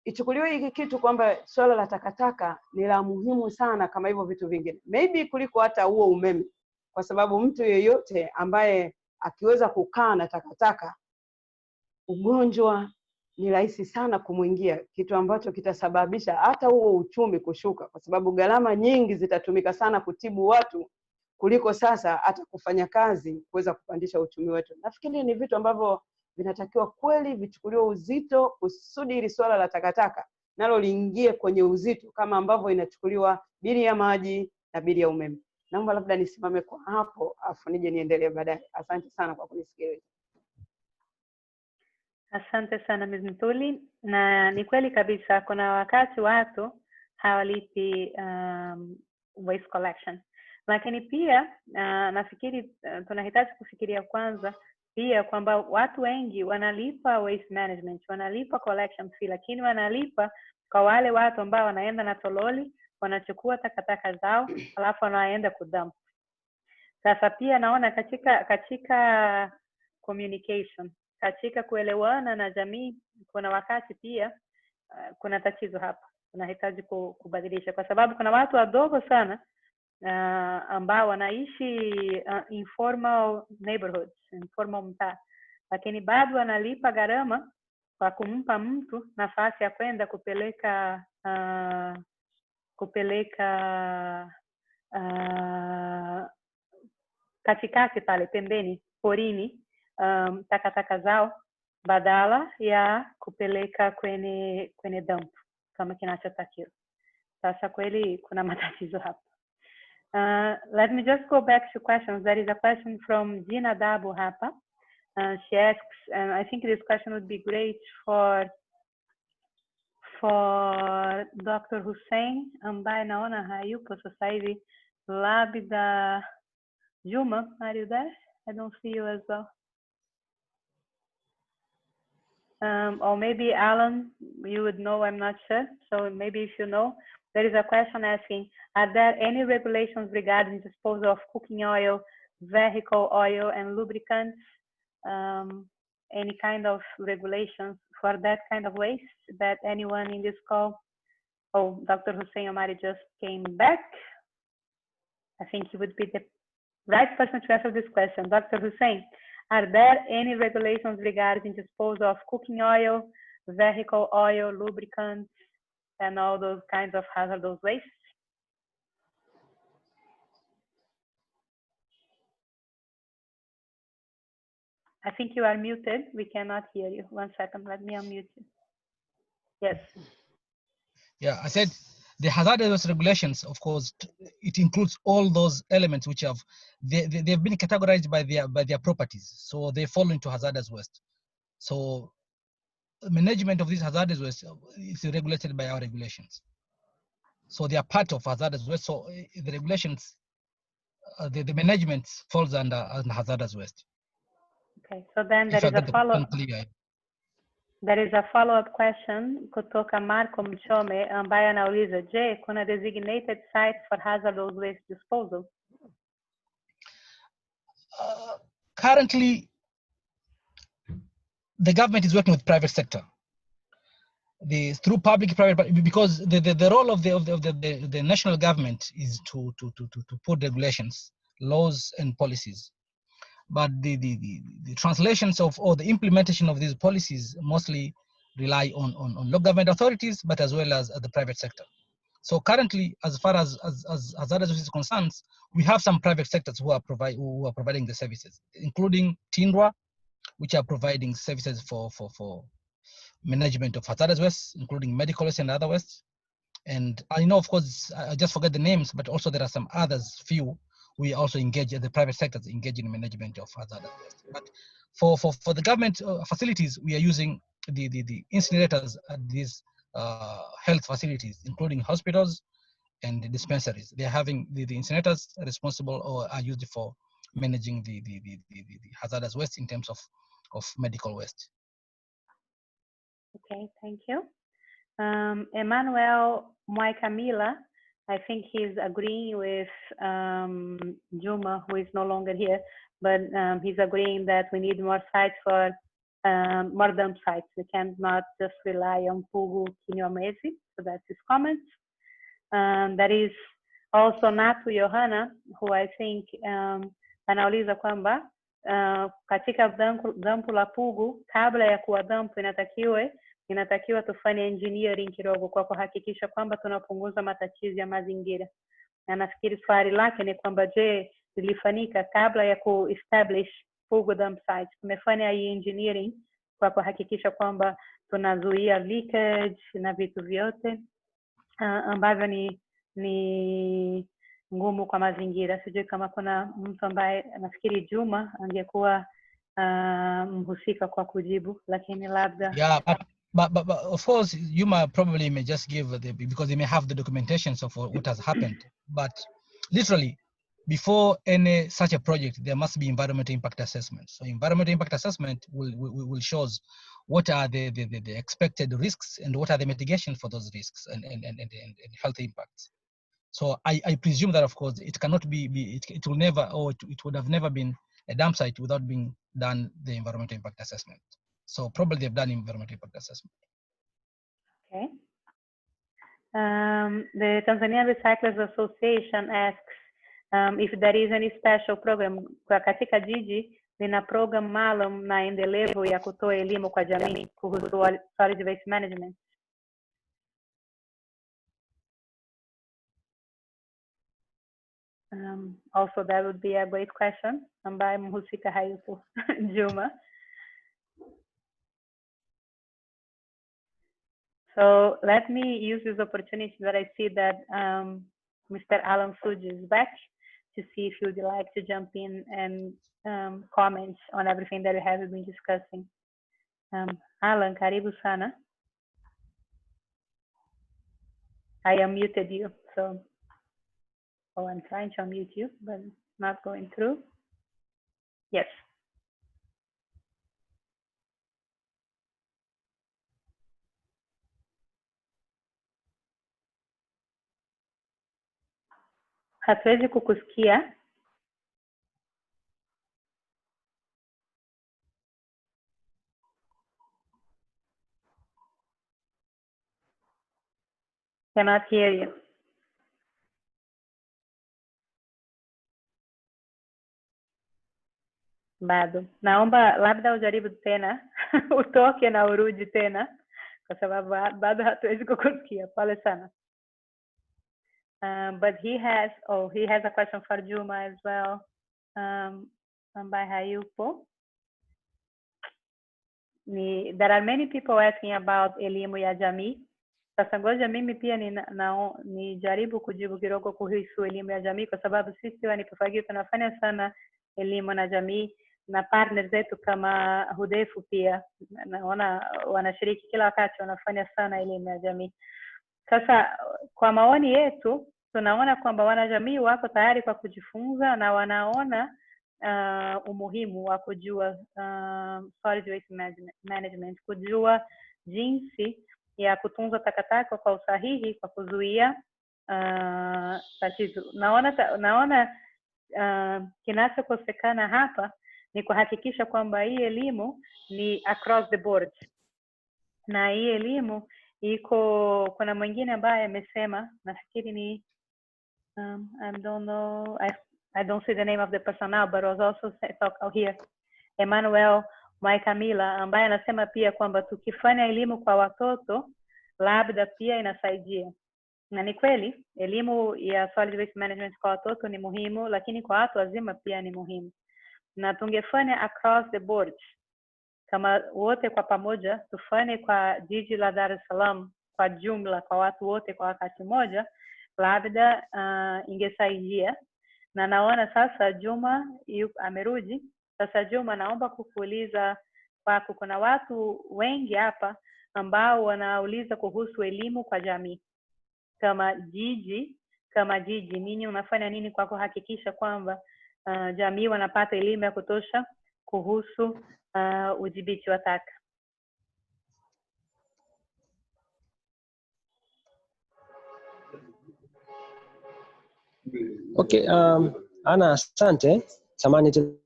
ichukuliwe hiki kitu kwamba swala la takataka ni la muhimu sana kama hivyo vitu vingine, maybe kuliko hata huo umeme, kwa sababu mtu yeyote ambaye akiweza kukaa na takataka, ugonjwa ni rahisi sana kumuingia, kitu ambacho kitasababisha hata huo uchumi kushuka, kwa sababu gharama nyingi zitatumika sana kutibu watu kuliko sasa hata kufanya kazi kuweza kupandisha uchumi wetu. Nafikiri ni vitu ambavyo vinatakiwa kweli vichukuliwe uzito, kusudi hili swala la takataka nalo liingie kwenye uzito kama ambavyo inachukuliwa bili ya maji na bili ya umeme. Naomba labda nisimame kwa hapo afu nije niendelee baadaye. Asante sana kwa kunisikiliza. Asante sana Ms. Mtuli, na ni kweli kabisa kuna wakati watu hawalipi waste collection, lakini pia nafikiri tunahitaji kufikiria kwanza pia kwamba watu wengi wanalipa waste management, wanalipa collection fee, lakini wanalipa kwa wale watu ambao wanaenda na tololi, wanachukua takataka zao alafu wanaenda kudump. Sasa pia naona katika communication, katika kuelewana na jamii, kuna wakati pia kuna tatizo hapa, tunahitaji kubadilisha, kwa sababu kuna watu wadogo sana ambao wanaishi informal neighborhoods, informal mtaa, lakini bado wanalipa gharama kwa kumpa mtu nafasi ya kwenda kupeleka katikati pale pembeni porini takataka zao, badala ya kupeleka kwenye dump kama kinachotakiwa. Sasa kweli kuna matatizo hapa. Let me just go back to questions. There is a question from Gina Dabu hapa. She asks, and I think this question would be great for Dr. Hussein, ambaye naona hayupo sasa hivi. Labda Juma, are you there? I don't see you as well. Or maybe Alan, you would know, I'm not sure. So maybe if you know, there is a question asking, are there any regulations regarding disposal of cooking oil, vehicle oil, and lubricants? Any kind of regulations for that kind of waste that anyone in this call? Oh, Dr. Hussein Omari just came back. I think he would be the right person to answer this question. Dr. Hussein, are there any regulations regarding disposal of cooking oil, vehicle oil, lubricants, and all those kinds of hazardous waste? I think you are muted. We cannot hear you. 1 second, let me unmute you. Yes. Yeah, I said the hazardous regulations, of course, it includes all those elements which they've been categorized by their properties, so they fall into hazardous waste. So management of this hazardous waste is regulated by our regulations. So they are part of hazardous waste. So the regulations, the management falls under hazardous waste. Okay, so then there is a follow-up. There is a follow-up question kutoka Marco Mchome ambaye anauliza, je, kuna designated site for hazardous waste disposal? Currently, the government is working with private sector. Through public-private, because the role of the national government is to put regulations, laws, and policies. But the translations of or the implementation of these policies mostly rely on local government authorities, but as well as the private sector. So currently, as far as hazardous waste is concerned, we have some private sectors who are providing the services, including TINRWA, which are providing services for management of hazardous waste, including medical waste and other waste. And I know, of course, I just forget the names, but also there are some others, few. We also engage, the private sectors engage in management of hazardous waste. But for the government facilities, we are using the incinerators at these health facilities, including hospitals and the dispensaries. They're having the incinerators responsible or are used for managing the hazardous waste in terms of medical waste. Okay, thank you. Emmanuel Moicamila, I think he's agreeing with Juma, who is no longer here, but he's agreeing that we need more sites for more dump sites. We cannot just rely on Pugu Kinyamwezi, so that's his comment. That is also Natu Johanna, who I think anauliza kwamba katika dampu la Pugu, kabla ya kuwa dampu inatakiwa tufanye engineering kidogo kwa kuhakikisha kwamba tunapunguza matatizo ya mazingira. Na nafikiri swali lake ni kwamba je, ilifanyika kabla ya ku-establish Pugu dump sites? Tumefanya hii engineering kwa kuhakikisha kwamba tunazuia leakage na vitu vyote ambavyo ni ngumu kwa mazingira. Sijui kama kuna mtu ambaye nafikiri Juma angekuwa mhusika kwa kujibu, lakini labda But of course, Juma probably may just give because they may have the documentations of what has happened. But literally, before any such a project, there must be environmental impact assessment. So environmental impact assessment will show what are the expected risks and what are the mitigation for those risks and health impacts. So I presume that, of course, it cannot it will never, or it would have never been a dump site without being done the environmental impact assessment. So probably they've done environmental impact assessment. Okay. The Tanzania Recyclers Association asks if there is any special program katika jiji lina program maalum na endelevu ya kutoa elimu kwa jamii kuhusu solid waste management. Also, that would be a great question. Ambaye mhusika hayupo Juma. So let me use this opportunity that I see that Mr. Alan Fuji is back to see if you would like to jump in and comment on everything that we have been discussing. Alan, karibu sana. I unmuted you, so I'm trying to unmute you, but not going through. Yes. Hatuwezi kukusikia. Cannot hear you. Bado. Naomba labda ujaribu tena, utoke na urudi tena, kwa sababu bado hatuwezi kukusikia. Pole sana. But he has a question for Juma as well. Ambaye hayupo. There are many people asking about elimu ya jamii. Sasa ngoja mimi pia nijaribu kujibu kidogo kuhusu elimu ya jamii, kwa sababu sisi wa Nipofagio tunafanya sana elimu na jamii, na partners zetu kama Hudefu pia naona wanashiriki kila wakati, wanafanya sana elimu ya jamii. Sasa kwa maoni yetu tunaona kwamba wanajamii wako tayari kwa kujifunza na wanaona umuhimu wa kujua solid waste management, kujua jinsi ya kutunza takataka kwa usahihi kwa kuzuia tatizo. Naona kinachokosekana hapa ni kuhakikisha kwamba hii elimu ni across the board, na hii elimu iko, kuna mwingine ambaye amesema, nafikiri ni I don't know, I don't see the name of the person now, but was also talk here, Emmanuel Maikamila, ambaye anasema pia kwamba tukifanya elimu kwa watoto labda pia inasaidia. Na ni kweli elimu ya solid waste management kwa watoto ni muhimu, lakini kwa watu wazima pia ni muhimu. Na tungefanya across the board, kama wote kwa pamoja tufanye kwa jiji la Dar es Salaam kwa jumla, kwa watu wote kwa wakati mmoja, labda ingesaidia. Na naona sasa Juma amerudi. Sasa Juma, naomba kukuuliza kwako, kuna watu wengi hapa ambao wanauliza kuhusu elimu kwa jamii. Kama jiji nini unafanya nini kwa kuhakikisha kwamba jamii wanapata elimu ya kutosha kuhusu udhibiti wa taka? Okay, Ana, asante. Samahani.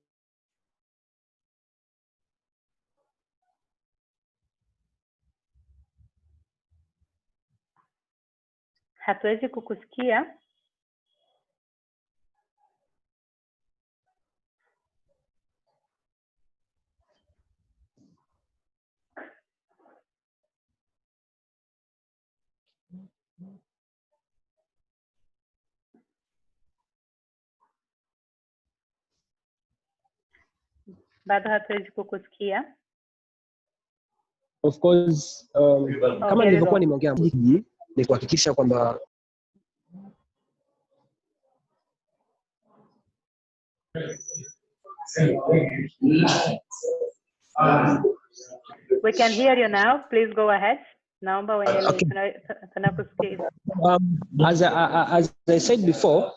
Hatuwezi kukusikia. Bado hatuwezi kukusikia. Of course, kama nilivyokuwa nimeongea, ni kuhakikisha kwamba We can hear you now. Please go ahead. Naomba uendelee. Tunakusikia. As I said before,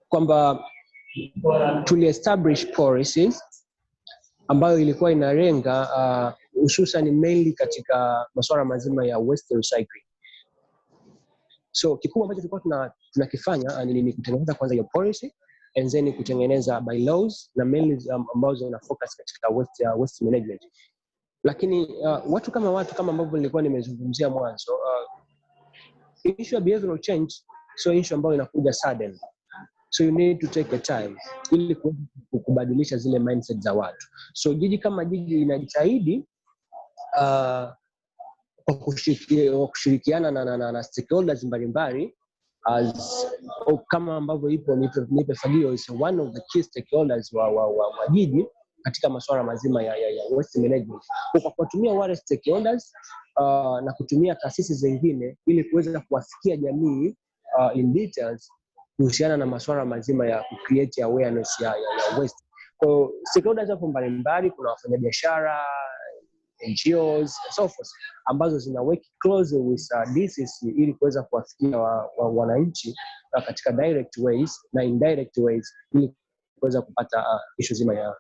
kwamba tuli-establish policies ambayo ilikuwa inalenga hususan mainly katika masuala mazima ya waste recycling. So kikubwa ambacho tulikuwa tunakifanya ni kutengeneza kwanza hiyo policy, and then kutengeneza bylaws na mainly ambazo zina focus katika waste management. Lakini watu kama ambavyo nilikuwa nimezungumzia mwanzo, issue of behavioral change so issue ambayo inakuja sudden. So you need to take a time ili kubadilisha zile mindset za watu. So jiji kama jiji inajitahidi kwa kushirikiana na stakeholders mbalimbali, kama ambavyo ipo Nipe Fagio is one of the key stakeholders wa jiji katika masuala mazima ya waste management. Kwa kutumia wale stakeholders na kutumia taasisi zingine ili kuweza kuwafikia jamii in details kuhusiana na masuala mazima ya create awareness ya waste. Kwa stakeholders hapo mbalimbali, kuna wafanyabiashara, NGOs, so forth, ambazo zina work closely with DCC ili kuweza kuwafikia wananchi katika direct ways na indirect ways ili kuweza kupata issue zima ya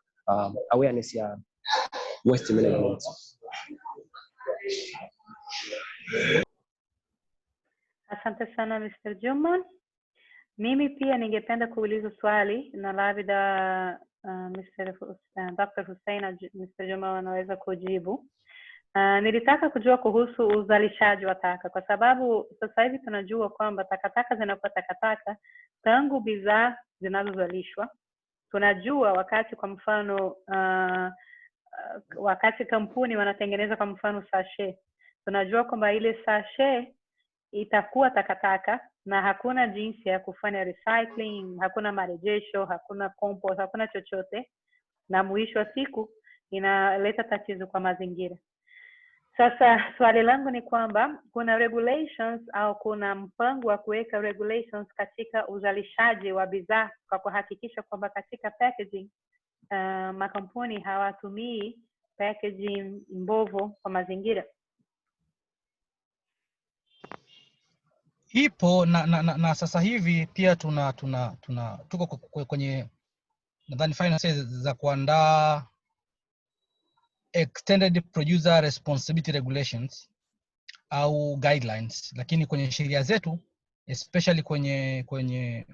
awareness ya waste management. Asante sana Mr. Juma. Mimi pia ningependa kuuliza swali na labda Dr. Hussein na Mr. Juma wanaweza kujibu. Nilitaka kujua kuhusu uzalishaji wa taka, kwa sababu sasa hivi tunajua kwamba takataka zinakuwa takataka tangu bidhaa zinazozalishwa. Tunajua wakati kwa mfano wakati kampuni wanatengeneza kwa mfano sachet, tunajua kwamba ile sachet itakuwa takataka na hakuna jinsi ya kufanya recycling, hakuna marejesho, hakuna compost, hakuna chochote, na mwisho wa siku inaleta tatizo kwa mazingira. Sasa swali langu ni kwamba kuna regulations au kuna mpango wa kuweka regulations katika uzalishaji wa bidhaa kwa kuhakikisha kwamba katika packaging makampuni hawatumii packaging mbovu kwa mazingira? Ipo na sasa hivi pia tuko kwenye nadhani final say za kuandaa extended producer responsibility regulations au guidelines, lakini kwenye sheria zetu especially kwenye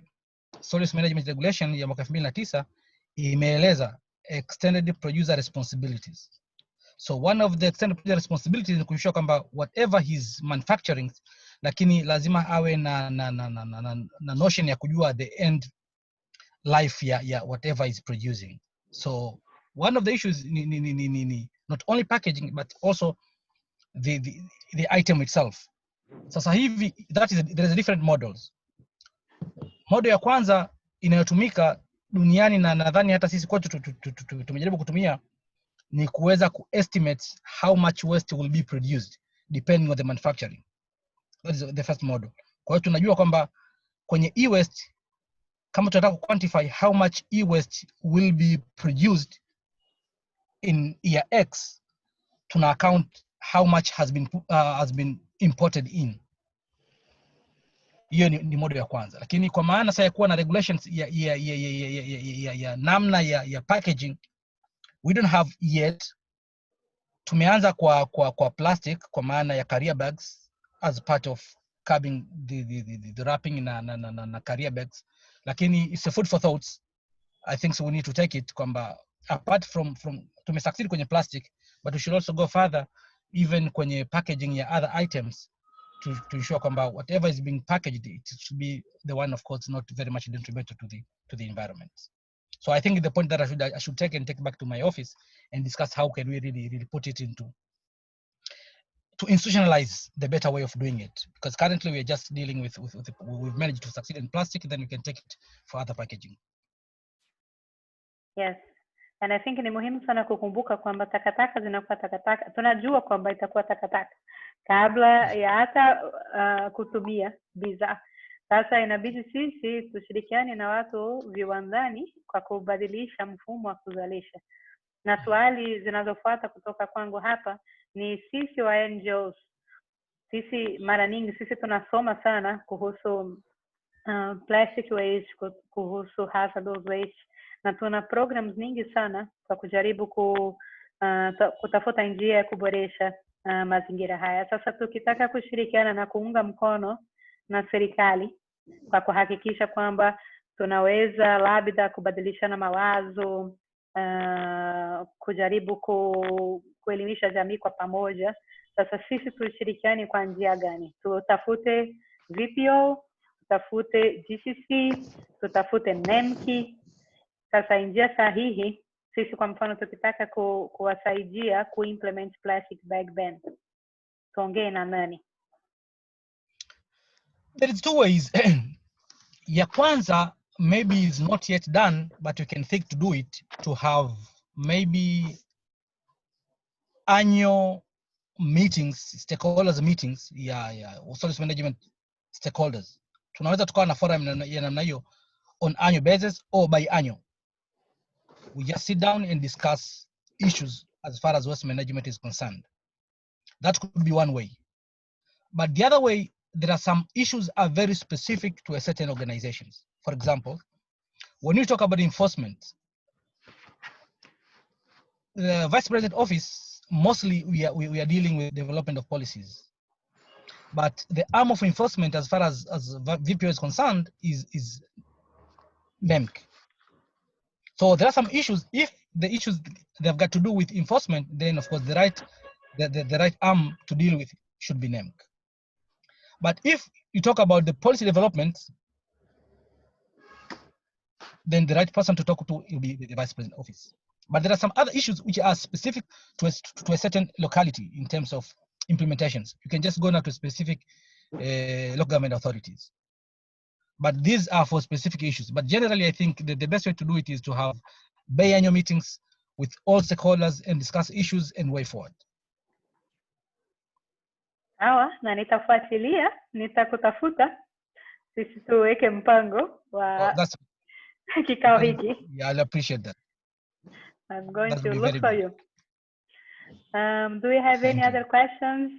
Solids Management Regulation ya mwaka 2009 imeeleza extended producer responsibilities. So one of the extended producer responsibilities ni kuhakikisha kwamba whatever he's manufacturing, lakini lazima awe na notion ya kujua the end life ya whatever is producing. So one of the issues not only packaging but also the item itself. Sasa hivi there is different models. Model ya kwanza inayotumika duniani na nadhani hata sisi kwetu tumejaribu kutumia ni kuweza kuestimate how much waste will be produced depending on the manufacturing. That is the first model. Kwa hiyo tunajua kwamba kwenye e-waste kama tunataka quantify how much e-waste will be produced in year X, tuna account how much has been imported in. Hiyo ni model ya kwanza, lakini kwa maana sasa ya kuwa na regulations ya namna ya packaging we don't have yet. Tumeanza kwa plastic kwa maana ya carrier bags as part of curbing the wrapping na carrier bags, lakini it's a food for thoughts. I think so we need to take it kwamba apart from tumesucceed kwenye plastic, but we should also go further even kwenye packaging ya other items to ensure kwamba whatever is being packaged, it should be the one, of course, not very much detrimental to the environment. So I think the point that I should take back to my office and discuss how can we really put it to institutionalize the better way of doing it, because currently we are just dealing with we've managed to succeed in plastic, then we can take it for other packaging. Yes. And I think ni muhimu sana kukumbuka kwamba takataka zinakuwa takataka. Tunajua kwamba itakuwa takataka kabla ya hata kutumia bidhaa. Sasa inabidi sisi tushirikiane na watu viwandani kwa kubadilisha mfumo wa kuzalisha. Na swali zinazofuata kutoka kwangu hapa ni sisi wa NGOs. Sisi mara nyingi sisi tunasoma sana kuhusu plastic waste, kuhusu hazardous waste, na tuna programs nyingi sana kwa kujaribu kutafuta njia ya kuboresha mazingira haya. Sasa tukitaka kushirikiana na kuunga mkono na serikali kwa kuhakikisha kwamba tunaweza labda kubadilishana mawazo, kujaribu kuelimisha jamii kwa pamoja. Sasa sisi tushirikiane kwa njia gani? Tutafute VPO, tutafute GCC, tutafute NEMKI. Sasa njia sahihi sisi kwa mfano tukitaka kuwasaidia kuimplement plastic bag ban, tuongee na nani? There is two ways. Ya kwanza maybe is not yet done, but we can think to do it, to have maybe annual meetings, stakeholders meetings, solids management stakeholders. Tunaweza tukawa na forum ya namna hiyo on annual basis or biannual. We just sit down and discuss issues as far as waste management is concerned. That could be one way. But the other way, there are some issues are very specific to a certain organizations. For example, when you talk about enforcement, the Vice President office, mostly we are dealing with development of policies. But the arm of enforcement as far as VPO is concerned is NEMC. So there are some issues. If the issues they've got to do with enforcement, then of course the right arm to deal with should be NEMC. But if you talk about the policy development, then the right person to talk to will be the Vice President office. But there are some other issues which are specific to a certain locality in terms of implementations. You can just go now to specific local government authorities. But these are for specific issues. But generally, I think the best way to do it is to have biannual meetings with all stakeholders and discuss issues and way forward. Sawa, na nitafuatilia, nitakutafuta sisi tuweke mpango wa kikao hiki. Yeah, I'll appreciate that. I'm going to look for you. Do we have any other questions?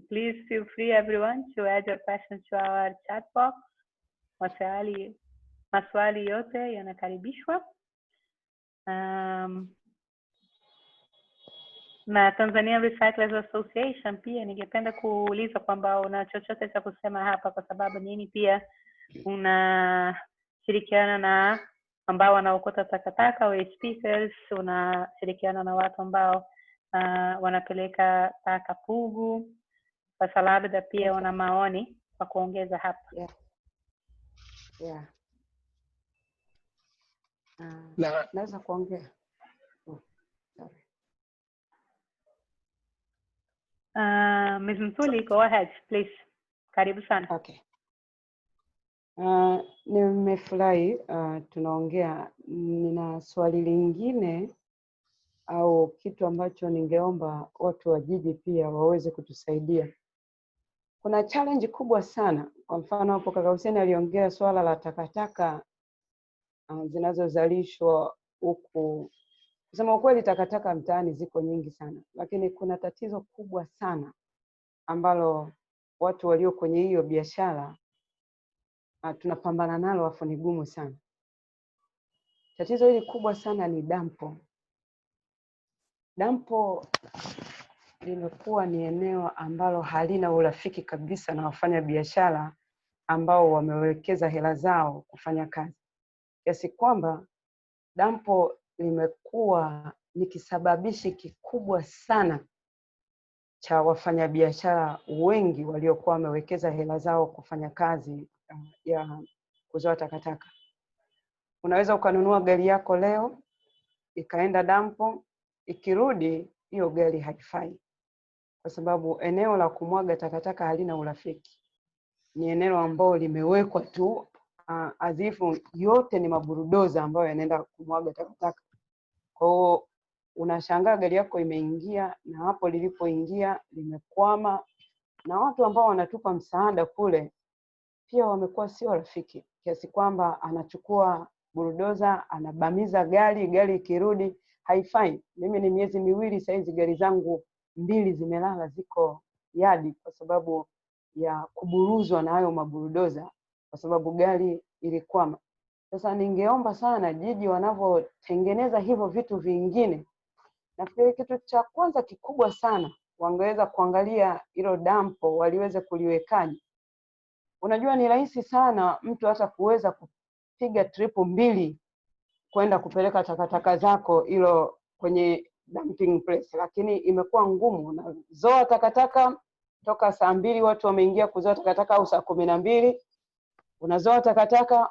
Please feel free, everyone, to add your questions to our chat box. What's Ali? maswali yote yanakaribishwa. Na Tanzania Recyclers Association pia ningependa kuuliza kwamba una chochote cha kusema hapa, kwa sababu nini pia unashirikiana na ambao wanaokota takataka waste pickers, unashirikiana na watu ambao wanapeleka taka Pugu. Sasa labda pia una maoni kwa kuongeza hapa. Naweza kuongea? Ms. Mtuli, go ahead please. Karibu sana. Okay. Nimefurahi tunaongea. Nina swali lingine au kitu ambacho ningeomba watu wa jiji pia waweze kutusaidia. Kuna challenge kubwa sana. Kwa mfano hapo kaka Hussein aliongea swala la takataka zinazozalishwa huku. Kusema ukweli, takataka mtaani ziko nyingi sana, lakini kuna tatizo kubwa sana ambalo watu walio kwenye hiyo biashara tunapambana nalo, afu ni gumu sana. Tatizo hili kubwa sana ni dampo. Dampo limekuwa ni eneo ambalo halina urafiki kabisa na wafanya biashara ambao wamewekeza hela zao kufanya kazi, kiasi kwamba dampo limekuwa ni kisababishi kikubwa sana cha wafanyabiashara wengi waliokuwa wamewekeza hela zao kufanya kazi ya kuzoa takataka. Unaweza ukanunua gari yako leo, ikaenda dampo, ikirudi hiyo gari haifai, kwa sababu eneo la kumwaga takataka halina urafiki. Ni eneo ambalo limewekwa tu azifu yote ni maburudoza ambayo yanaenda kumwaga takataka. Kwa hiyo unashangaa gari yako imeingia, na hapo lilipoingia limekwama, na watu ambao wanatupa msaada kule pia wamekuwa sio rafiki, kiasi kwamba anachukua burudoza anabamiza gari ikirudi haifai. Mimi ni miezi miwili saizi gari zangu 2 zimelala ziko yadi kwa sababu ya kuburuzwa na hayo maburudoza, kwa sababu gari ilikwama. Sasa ningeomba sana jiji wanavyotengeneza hivyo vitu vingine, nafikiri kitu cha kwanza kikubwa sana wangeweza kuangalia hilo dampo waliweze kuliwekaje. Unajua ni rahisi sana mtu hata kuweza kupiga trip 2 kwenda kupeleka takataka zako hilo kwenye dumping place, lakini imekuwa ngumu. Unazoa takataka toka saa 2 watu wameingia kuzoa takataka, au saa 12 unazoa takataka,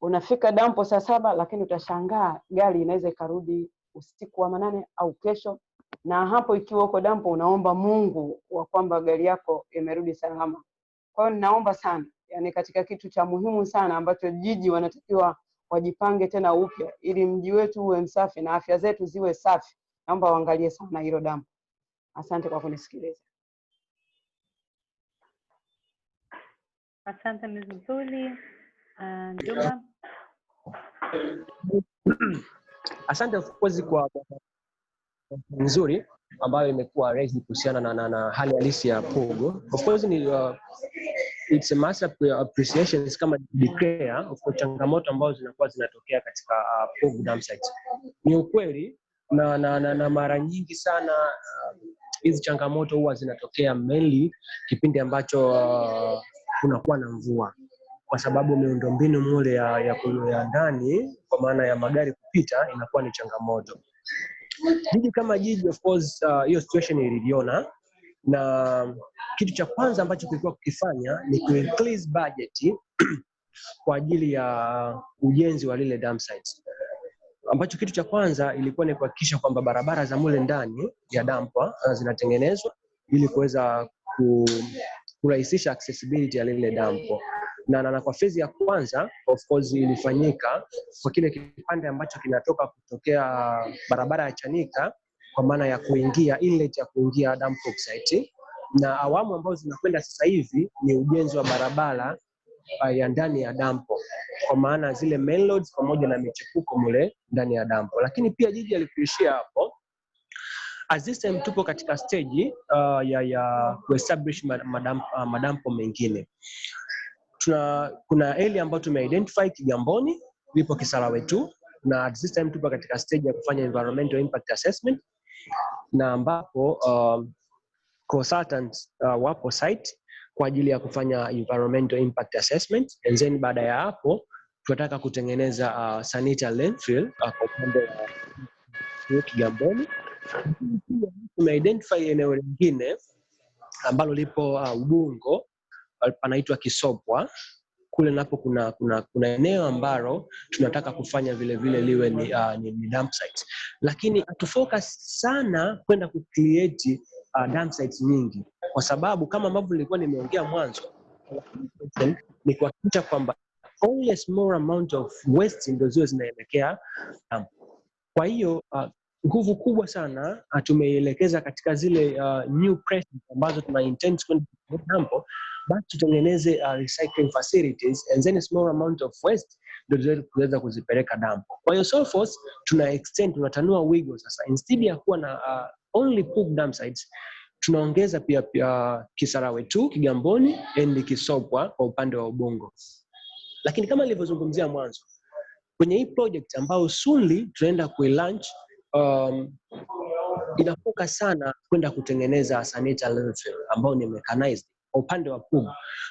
unafika dampo saa 7, lakini utashangaa gari inaweza ikarudi usiku wa manane au kesho. Na hapo ikiwa uko dampo unaomba Mungu wa kwamba gari yako imerudi salama. Kwa hiyo ninaomba sana, yani katika kitu cha muhimu sana ambacho jiji wanatakiwa wajipange tena upya ili mji wetu uwe msafi na afya zetu ziwe safi, naomba waangalie sana hilo dampo. Asante kwa kunisikiliza. Asante Ms. Mtuli. Juma. Asante of course kwa nzuri ambayo imekuwa raised kuhusiana na hali halisi ya Pugu. Of course ni it's a massive appreciation kama declare of course changamoto ambazo zinakuwa zinatokea katika Pugu dump site. Ni ukweli na mara nyingi sana hizi changamoto huwa zinatokea mainly kipindi ambacho kunakuwa na mvua, kwa sababu miundombinu mule ya ndani kwa maana ya magari kupita inakuwa ni changamoto. Jiji kama jiji of course hiyo situation iliona, na kitu cha kwanza ambacho kilikuwa kukifanya ni ku-increase budget kwa ajili ya ujenzi wa lile dump site, ambacho kitu cha kwanza ilikuwa ni kuhakikisha kwamba barabara za mule ndani ya dampo zinatengenezwa ili kuweza kurahisisha accessibility ya lile dampo. Na kwa phase ya kwanza of course ilifanyika kwa kile kipande ambacho kinatoka kutokea barabara ya Chanika, kwa maana ya kuingia inlet ya kuingia dump site, na awamu ambazo zinakwenda sasa hivi ni ujenzi wa barabara ya ndani ya dampo, kwa maana zile main roads pamoja na michepuko mule ndani ya dampo. Lakini pia jiji alikuishia hapo. At this time tupo katika stage ya kuestablish madampo mengine. kuna area ambayo tumeidentify Kigamboni, lipo Kisarawe tu, na at this time tupo katika stage ya kufanya environmental impact assessment, na ambapo consultants wapo site kwa ajili ya kufanya environmental impact assessment, and then baada ya hapo tunataka kutengeneza sanitary landfill kwa upande wa Kigamboni. Tumeidentify eneo lingine ambalo lipo Ubungo, panaitwa Kisopwa. Kule napo kuna eneo ambalo tunataka kufanya vile vile liwe ni dump site, lakini hatufocus sana kwenda kucreate dump sites nyingi, kwa sababu kama ambavyo nilikuwa nimeongea mwanzo, ni kuhakikisha kwamba only a small amount of waste ndio ziwe zinaelekea dump. Kwa hiyo nguvu kubwa sana tumeielekeza katika zile new places ambazo tuna intend kwenda hapo, basi tutengeneze recycling facilities, and then a small amount of waste ndio tuweza kuzipeleka dampo. Kwa hiyo so forth tunatanua wigo sasa, instead ya kuwa na only poop dump sites, tunaongeza pia Kisarawe tu, Kigamboni and Kisopwa kwa upande wa Ubungo. Lakini kama nilivyozungumzia mwanzo, kwenye hii project ambayo soonly tunaenda kuilaunch, inafoka sana kwenda kutengeneza sanitary landfill ambao ni mechanized kwa upande wa pub.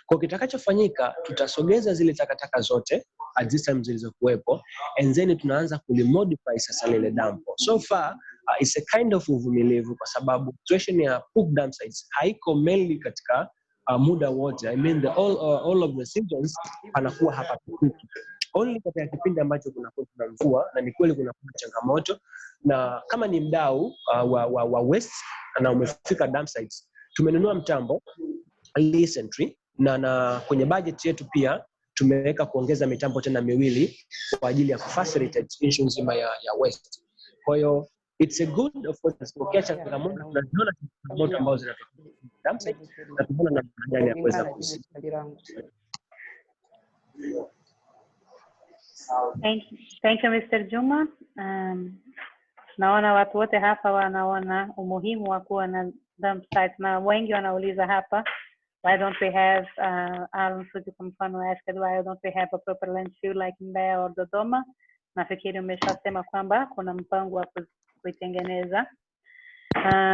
Kwa kitakachofanyika, tutasogeza zile takataka zote at this time zilizokuwepo, and then tunaanza kulimodify sasa lile dampo. So far it's a kind of uvumilivu, kwa sababu situation ya pub dump sites haiko mainly katika muda wote. I mean all of the seasons panakuwa hapa only katika kipindi ambacho kunakuwa na mvua, na ni kweli kuna changamoto. Na kama ni mdau wa waste na umefika dump sites, tumenunua mtambo recently, na kwenye budget yetu pia tumeweka kuongeza mitambo tena miwili kwa ajili ya facilitate issue nzima ya waste. Kwa hiyo it's a good of course kwa changamoto, na tunaona changamoto ambazo zinatokea dump sites, na tunaona namna gani ya kuweza kusaidia. Thank you Mr. Juma. Naona watu wote hapa wanaona umuhimu wa kuwa na dump site, na wengi wanauliza hapa, why don't we have kwa mfano asked why don't we have a proper landfill like in Mbeya or Dodoma. Nafikiri umeshasema kwamba kuna mpango wa kuitengeneza.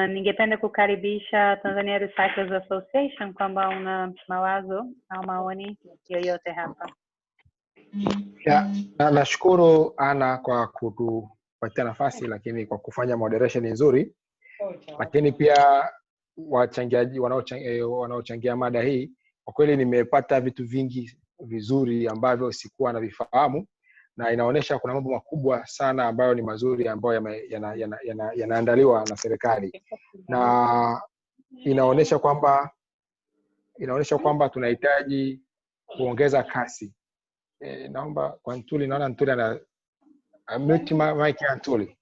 Ningependa kukaribisha Tanzania Recyclers Association kwamba una mawazo au maoni yoyote hapa. Nashukuru Ana kwa kutupatia nafasi, lakini kwa kufanya moderation nzuri, lakini pia wachangiaji wanaochangia mada hii. Kwa kweli nimepata vitu vingi vizuri ambavyo sikuwa na vifahamu, na inaonyesha kuna mambo makubwa sana ambayo ni mazuri ambayo yanaandaliwa na serikali, na inaonyesha kwamba tunahitaji kuongeza kasi. Naomba kwa Ntuli, naona Ntuli ana mute mic ya Ntuli.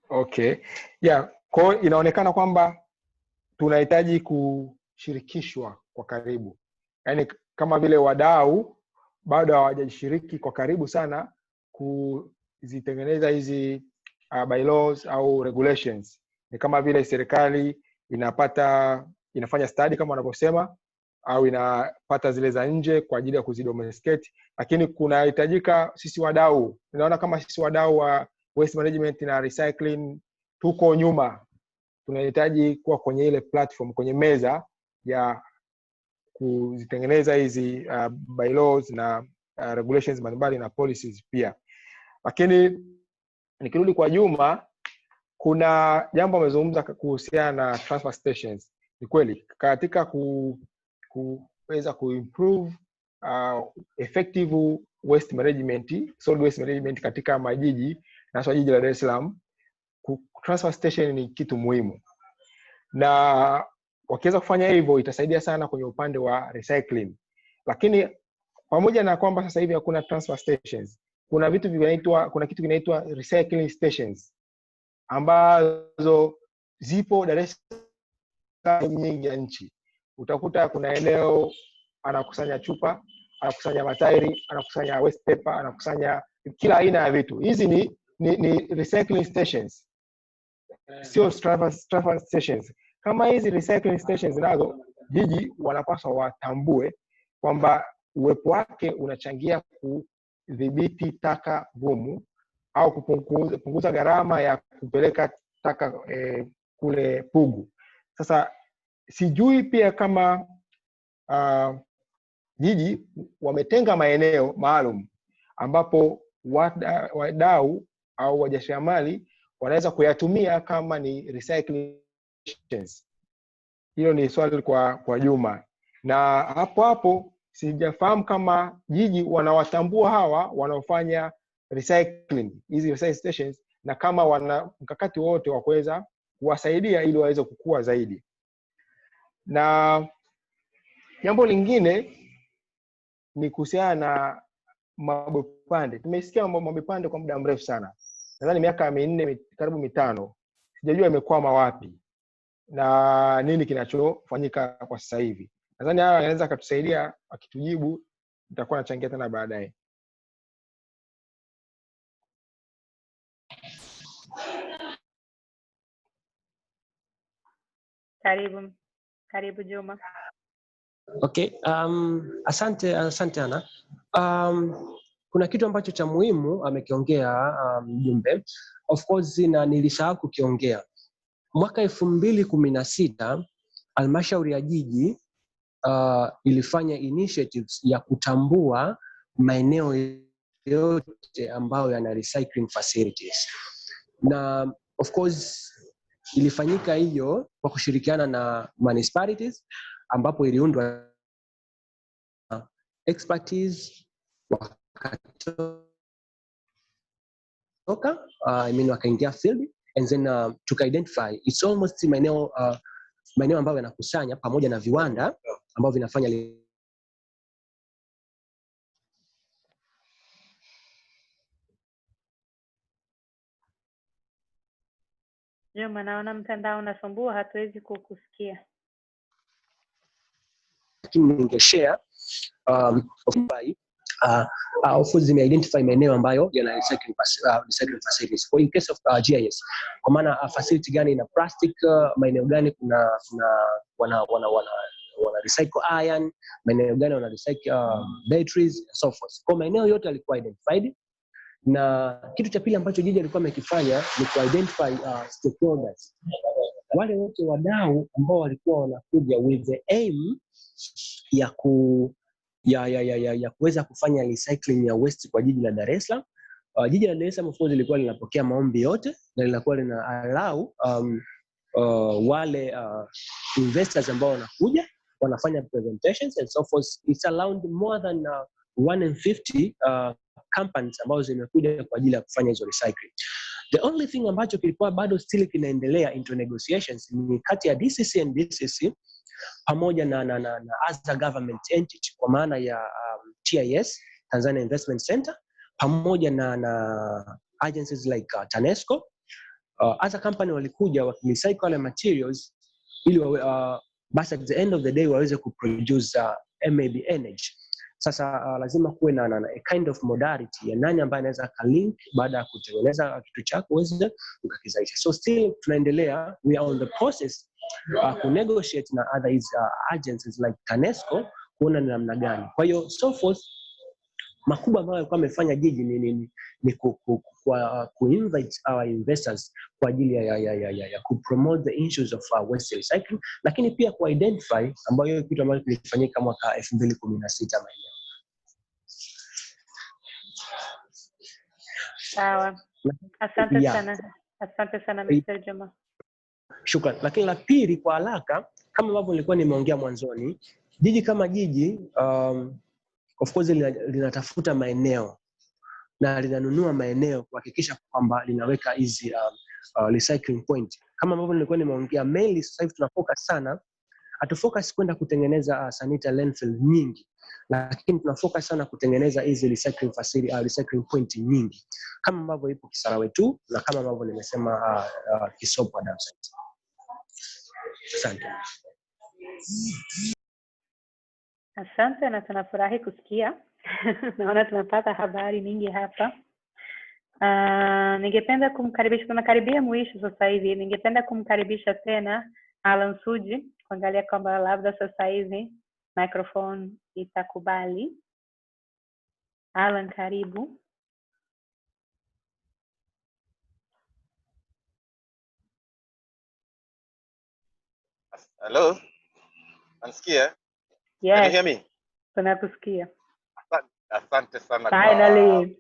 Okay. Yeah, kwa inaonekana kwamba tunahitaji kushirikishwa kwa karibu. Yaani kama vile wadau bado hawajashiriki kwa karibu sana kuzitengeneza hizi bylaws au regulations. Ni kama vile serikali inafanya study kama wanavyosema, au inapata zile za nje kwa ajili ya kuzidomesticate, lakini kunahitajika sisi wadau. Naona kama sisi wadau wa waste management na recycling tuko nyuma. Tunahitaji kuwa kwenye ile platform, kwenye meza ya kuzitengeneza hizi bylaws na regulations mbalimbali na policies pia. Lakini nikirudi kwa Juma, kuna jambo amezungumza kuhusiana na transfer stations. Ni kweli katika kuweza kuimprove effective waste management, solid waste management katika majiji na hasa jiji la Dar es Salaam, transfer station ni kitu muhimu, na wakiweza kufanya hivyo itasaidia sana kwenye upande wa recycling. Lakini pamoja na kwamba sasa hivi hakuna transfer stations, kuna kitu kinaitwa recycling stations ambazo zipo Dar es Salaam nyingi ya nchi. Utakuta kuna eneo anakusanya chupa, anakusanya matairi, anakusanya waste paper, anakusanya kila aina ya vitu. Hizi ni recycling stations, sio transfer stations. kama hizi recycling stations nazo jiji wanapaswa watambue kwamba uwepo wake unachangia kudhibiti taka ngumu au kupunguza gharama ya kupeleka taka kule Pugu. Sasa sijui pia kama jiji wametenga maeneo maalum ambapo wadau au wajasiriamali wanaweza kuyatumia kama ni recycling stations. Hilo ni swali kwa Juma. Na hapo sijafahamu kama jiji wanawatambua hawa wanaofanya recycling, hizi recycling stations, na kama wana mkakati wote wa kuweza kuwasaidia ili waweze kukua zaidi. Na jambo lingine ni kuhusiana na mabepande. Tumesikia mabepande kwa muda mrefu sana. Nadhani miaka 4 karibu 5. Sijajua imekwama wapi na nini kinachofanyika kwa sasa hivi. Nadhani haya yanaweza kutusaidia, akitujibu nitakuwa nachangia tena baadaye. Karibu Juma. Okay, asante Ana. Kuna kitu ambacho cha muhimu amekiongea mjumbe. Of course na nilisahau kukiongea. Mwaka 2016 halmashauri ya jiji ilifanya initiatives ya kutambua maeneo yote ambayo yana recycling facilities. Na of course ilifanyika hiyo kwa kushirikiana na municipalities ambapo iliundwa expertise wakatoka wakaingia field and then to identify it's almost maeneo ambayo yanakusanya pamoja na viwanda ambao vinafanya Juma, naona mtandao unasumbua, hatuwezi kukusikia. Lakini ningeshare of course zime-identify maeneo ambayo yana recycling facilities. For in case of GIS, kwa maana facility gani ina plastic, maeneo gani kuna wana recycle iron, maeneo gani wana recycle batteries and so forth. Kwa maeneo yote yalikuwa identified. Na kitu cha pili ambacho jiji alikuwa amekifanya ni ku-identify stakeholders. Wale wote wadau ambao walikuwa wanakuja with the aim ya kuweza kufanya recycling ya waste kwa jiji la Dar es Salaam. Jiji la Dar es Salaam of course lilikuwa linapokea maombi yote na lilikuwa lina allow wale investors ambao wanakuja wanafanya presentations and so forth. It's allowed more than 150 companies ambazo zimekuja kwa ajili ya kufanya hizo recycling. The only thing ambacho kilikuwa bado still kinaendelea into negotiations ni kati ya DCC and DCC pamoja na other government entity kwa maana ya TIS, Tanzania Investment Center, pamoja na agencies like TANESCO. Other company walikuja wakirecycle wale materials ili basi at the end of the day waweze kuproduce MAB energy. Sasa lazima kuwe na a kind of modality ya nani ambaye anaweza kalink baada ya kutengeneza kitu chako uweze ukakizalisha. So still tunaendelea, we are on the process ku negotiate na other agencies like TANESCO kuona ni namna gani. Kwa hiyo so forth makubwa ambayo alikuwa amefanya jiji ni ku invite our investors kwa ajili ya ku promote the issues of waste recycling, lakini pia ku identify ambayo kitu ambacho kilifanyika mwaka 2016 maeneo. Sawa. Asante sana. Asante sana Mr. Juma. Shukrani. Lakini la pili kwa haraka kama ambavyo nilikuwa nimeongea mwanzoni, jiji kama jiji of course linatafuta maeneo na linanunua maeneo kuhakikisha kwamba linaweka hizi recycling point. Kama ambavyo nilikuwa nimeongea, mainly sasa hivi tunafocus sana, hatufocus kwenda kutengeneza sanitary landfill nyingi, lakini tunafocus sana kutengeneza hizi recycling facility recycling point nyingi kama ambavyo ipo Kisarawe tu na kama ambavyo nimesema Kisopo Dam site. Asante. Asante na tunafurahi kusikia. Naona tunapata habari nyingi hapa. Ningependa kumkaribisha, tunakaribia mwisho sasa hivi. Ningependa kumkaribisha tena Alan Suji kuangalia kwamba labda sasa hivi microphone itakubali. Alan, karibu. Hello? Unasikia? Yes. Can you hear me? Tunakusikia. Asante sana Finally.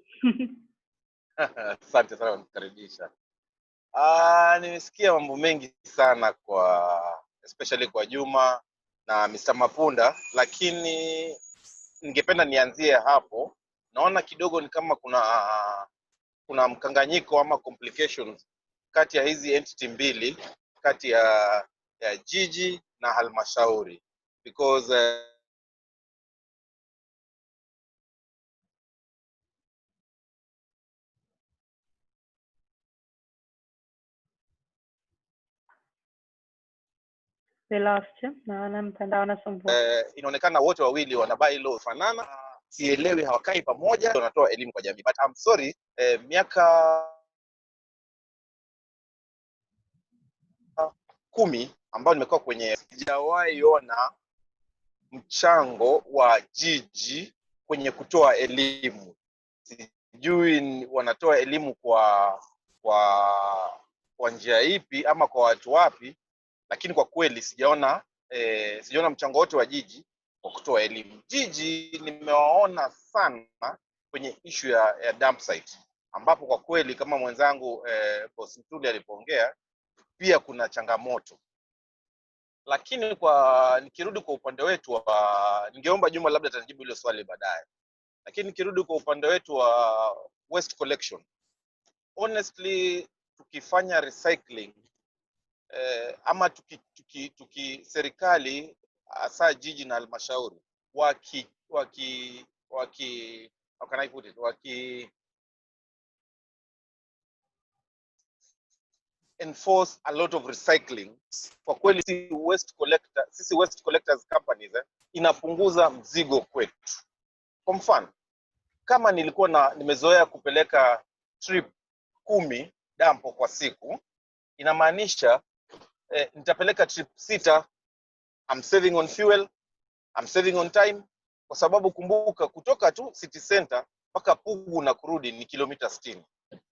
asante sana kunikaribisha. Nimesikia mambo mengi sana especially kwa Juma na Mr. Mapunda, lakini ningependa nianzie hapo. Naona kidogo ni kama kuna mkanganyiko ama complications kati ya hizi entity mbili, kati ya jiji na halmashauri, because We lost you. Naona mtandao unasumbua. inaonekana wote wawili wana bylaw fanana. Sielewi hawakai pamoja wanatoa elimu kwa jamii. But I'm sorry, miaka 10 ambao nimekuwa kwenye, sijawahi ona mchango wa jiji kwenye kutoa elimu. Sijui wanatoa elimu kwa njia ipi ama kwa watu wapi, lakini kwa kweli sijaona mchango wote wa jiji kwa kutoa elimu. Jiji nimewaona sana kwenye issue ya dump site, ambapo kwa kweli kama mwenzangu Boss Mtuli alipoongea, pia kuna changamoto. Lakini nikirudi kwa upande wetu ningeomba Juma labda atajibu hilo swali baadaye. Lakini nikirudi kwa upande wetu wa waste collection, honestly tukifanya recycling ama serikali hasa jiji na halmashauri how can I put it, enforce a lot of recycling, kwa kweli sisi waste collectors companies inapunguza mzigo kwetu. Kwa mfano, kama nilikuwa nimezoea kupeleka trip 10 dampo kwa siku, inamaanisha nitapeleka trip 6. I'm saving on fuel, I'm saving on time, kwa sababu kumbuka kutoka tu city center mpaka Pugu na kurudi ni kilomita 60.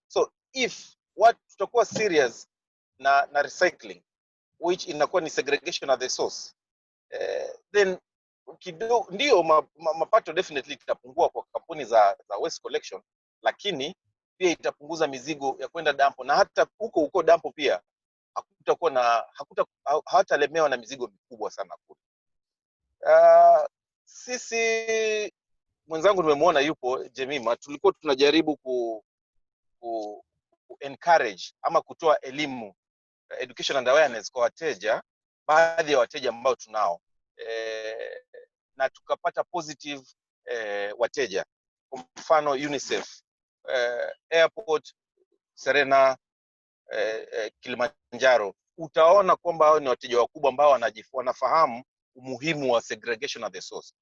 So if tutakuwa serious na recycling, which inakuwa ni segregation at the source, then kidogo ndio mapato definitely itapungua kwa kampuni za waste collection, lakini pia itapunguza mizigo ya kwenda dampo, na hata huko dampo pia hawatalemewa na mizigo mikubwa sana kule. Sisi mwenzangu nimemwona yupo Jemima, tulikuwa tunajaribu ku encourage ama kutoa elimu, education and awareness kwa wateja, baadhi ya wateja ambao tunao, na tukapata positive wateja. Kwa mfano UNICEF, airport Serena, Kilimanjaro. Utaona kwamba hao ni wateja wakubwa ambao wanafahamu umuhimu wa segregation at the source.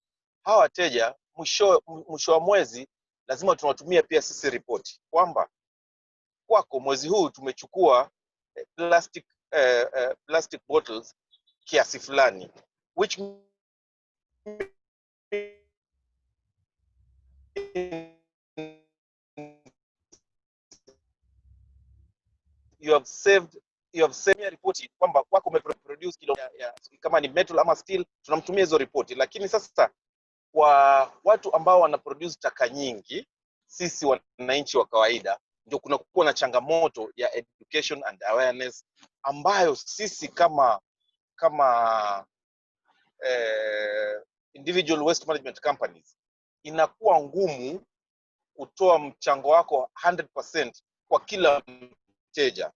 Hawa wateja mwisho wa mwezi lazima tunawatumia pia sisi ripoti kwamba kwako mwezi huu tumechukua plastic bottles kiasi fulani, which you have saved report kwamba kwako umeproduce kilo kama ni metal ama steel, tunamtumia hizo ripoti. Lakini sasa kwa watu ambao wana produce taka nyingi, sisi wananchi wa kawaida, ndio kunakuwa na changamoto ya education and awareness, ambayo sisi kama individual waste management companies inakuwa ngumu kutoa mchango wako 100% kwa kila mteja.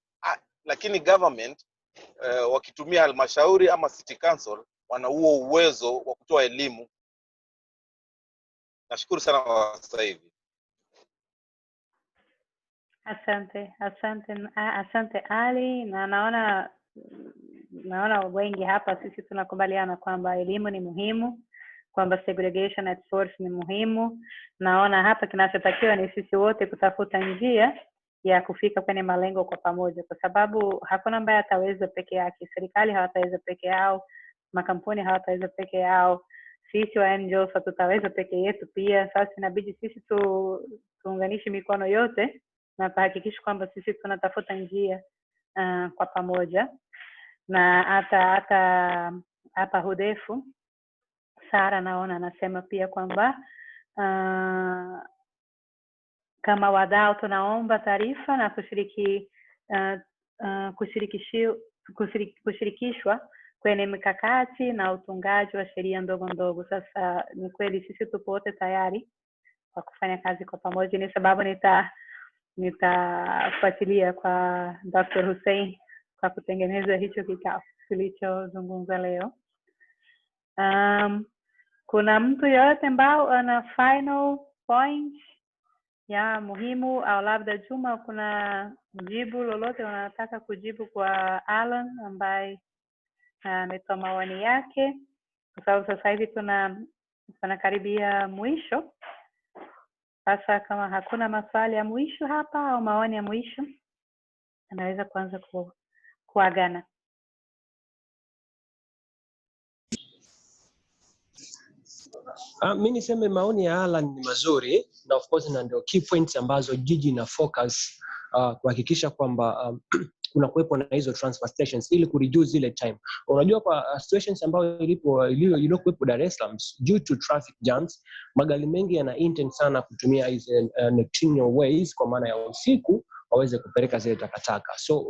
Lakini government wakitumia halmashauri ama city council wana huo uwezo wa kutoa elimu. Nashukuru sana kwa sasa hivi. Asante Ali, na naona wengi hapa sisi tunakubaliana kwamba elimu ni muhimu, kwamba segregation at source ni muhimu. Naona hapa kinachotakiwa ni sisi wote kutafuta njia ya kufika kwenye malengo kwa pamoja, kwa sababu hakuna ambaye ataweza peke yake. Serikali hawataweza peke yao, makampuni hawataweza peke yao, sisi wa NGOs tutaweza peke yetu pia. Sasa inabidi sisi tuunganishe mikono yote na kuhakikisha kwamba sisi tunatafuta njia kwa pamoja. Na hata Hudefu Sara naona anasema pia kwamba kama wadau tunaomba taarifa na kushirikishwa kwenye mikakati na utungaji wa sheria ndogo ndogo. Sasa ni kweli sisi tupo wote tayari kwa kufanya kazi kwa pamoja. Ni sababu nitafuatilia kwa Dr. Hussein kwa kutengeneza hicho kikao tulichozungumza leo. Kuna mtu yote ambao ana final point ya muhimu, au labda Juma kuna jibu lolote unataka kujibu kwa Alan ambaye ametoa maoni yake, kwa sababu sasa hivi tunakaribia mwisho. Sasa kama hakuna maswali ya mwisho hapa au maoni ya mwisho, anaweza kuanza kuagana. Mimi niseme maoni ya Alan ni mazuri, na of course na ndio key points ambazo jiji na focus kuhakikisha kwamba kuna kuwepo na hizo transfer stations ili kureduce ile time. Unajua kwa situations ambayo iliyokuwepo Dar es Salaam due to traffic jams, magari mengi yana intend sana kutumia hizo nocturnal ways, kwa maana ya usiku waweze kupeleka zile takataka. So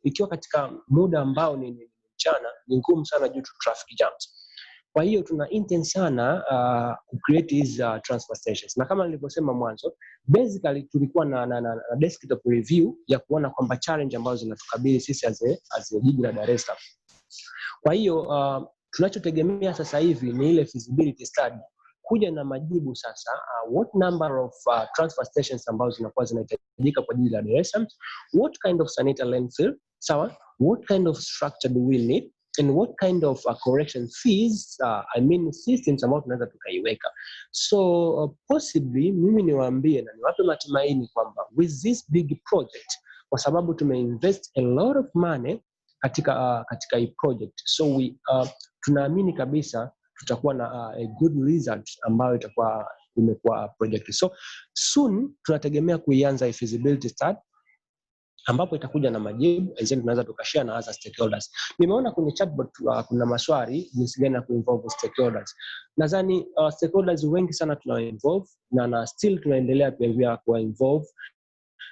ikiwa katika muda ambao ni mchana, ni ngumu sana due to traffic jams. Kwa hiyo tuna intend sana create these transfer stations, na kama nilivyosema mwanzo, basically tulikuwa na desktop review ya kuona kwamba challenge ambazo zinatukabili sisi as jiji la Dar es Salaam. Kwa hiyo tunachotegemea sasa hivi ni ile feasibility study kuja na majibu sasa, what number of transfer stations ambazo zinakuwa zinahitajika kwa jiji la Dar es Salaam, what kind of sanitary landfill, sawa, what kind of structure do we need, and what kind of correction fees, systems ambazo tunaweza tukaiweka. So possibly mimi niwaambie na niwape matumaini kwamba with this big project, kwa sababu tumeinvest a lot of money katika hii project, so tunaamini kabisa tutakuwa na a good result ambayo imekuwa project. So soon tunategemea kuianza hii feasibility study, ambapo itakuja na majibu and then tunaweza tukashare na other stakeholders. Nimeona kwenye chatbot kuna maswali jinsi gani ya kuinvolve stakeholders. Nadhani stakeholders wengi sana tunainvolve na still tunaendelea pia kuinvolve,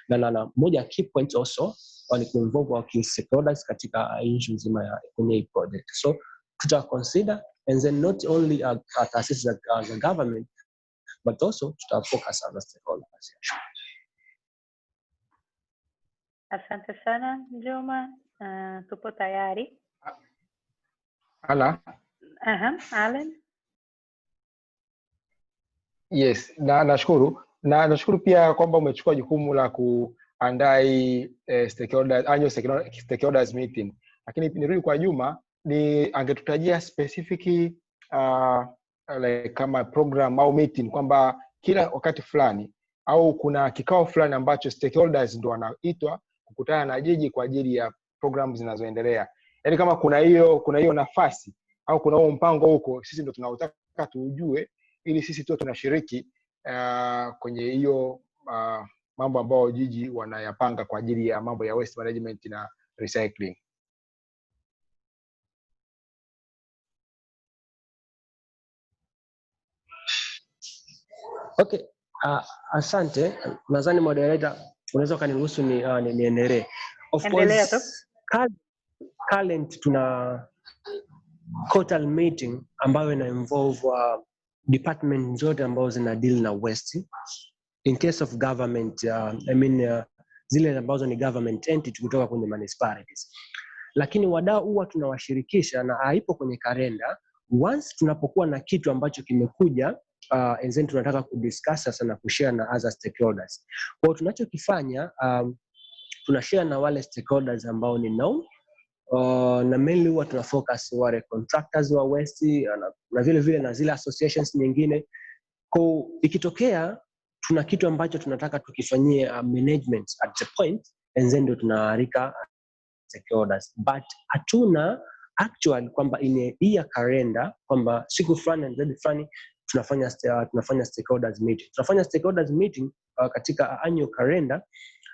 na moja key point also ni kuinvolve our key stakeholders katika issue nzima ya kwenye hii project. So tuta consider and then not only taasisi za government but also tuta focus on the stakeholders. Asante sana Juma, tupo tayari. Alan. Yes, nashukuru. Na nashukuru pia kwamba umechukua jukumu la kuandaa stakeholders meeting. Lakini nirudi kwa Juma, angetutajia specific like kama program au meeting kwamba kila wakati fulani au kuna kikao fulani ambacho stakeholders ndio wanaitwa kukutana na jiji kwa ajili ya programs zinazoendelea. Yaani kama kuna hiyo nafasi au kuna huo mpango huko, sisi ndio tunaotaka tujue ili sisi tu tunashiriki kwenye hiyo mambo ambayo jiji wanayapanga kwa ajili ya mambo ya waste management na recycling. Okay, asante. Nadhani moderator unaweza kaniruhusu niendelee. Of course current tuna quarterly meeting ambayo ina involve department zote ambazo zina deal na waste. In case of government, zile ambazo ni government entity kutoka kwenye municipalities. Lakini wadau huwa tunawashirikisha na haipo kwenye kalenda. Once tunapokuwa na kitu ambacho kimekuja, and then tunataka kudiscuss sasa na kushare na other stakeholders. Kwa tunachokifanya, tunashare na wale stakeholders ambao ni known, na mainly huwa tuna focus wale contractors wa waste na vile vile na zile associations nyingine. Kwa ikitokea tuna kitu ambacho tunataka tukifanyie management at the point, and then ndio tunaalika stakeholders, but hatuna actual kwamba in year calendar kwamba siku fulani na date fulani tunafanya stakeholders meeting. Tunafanya stakeholders meeting katika annual calendar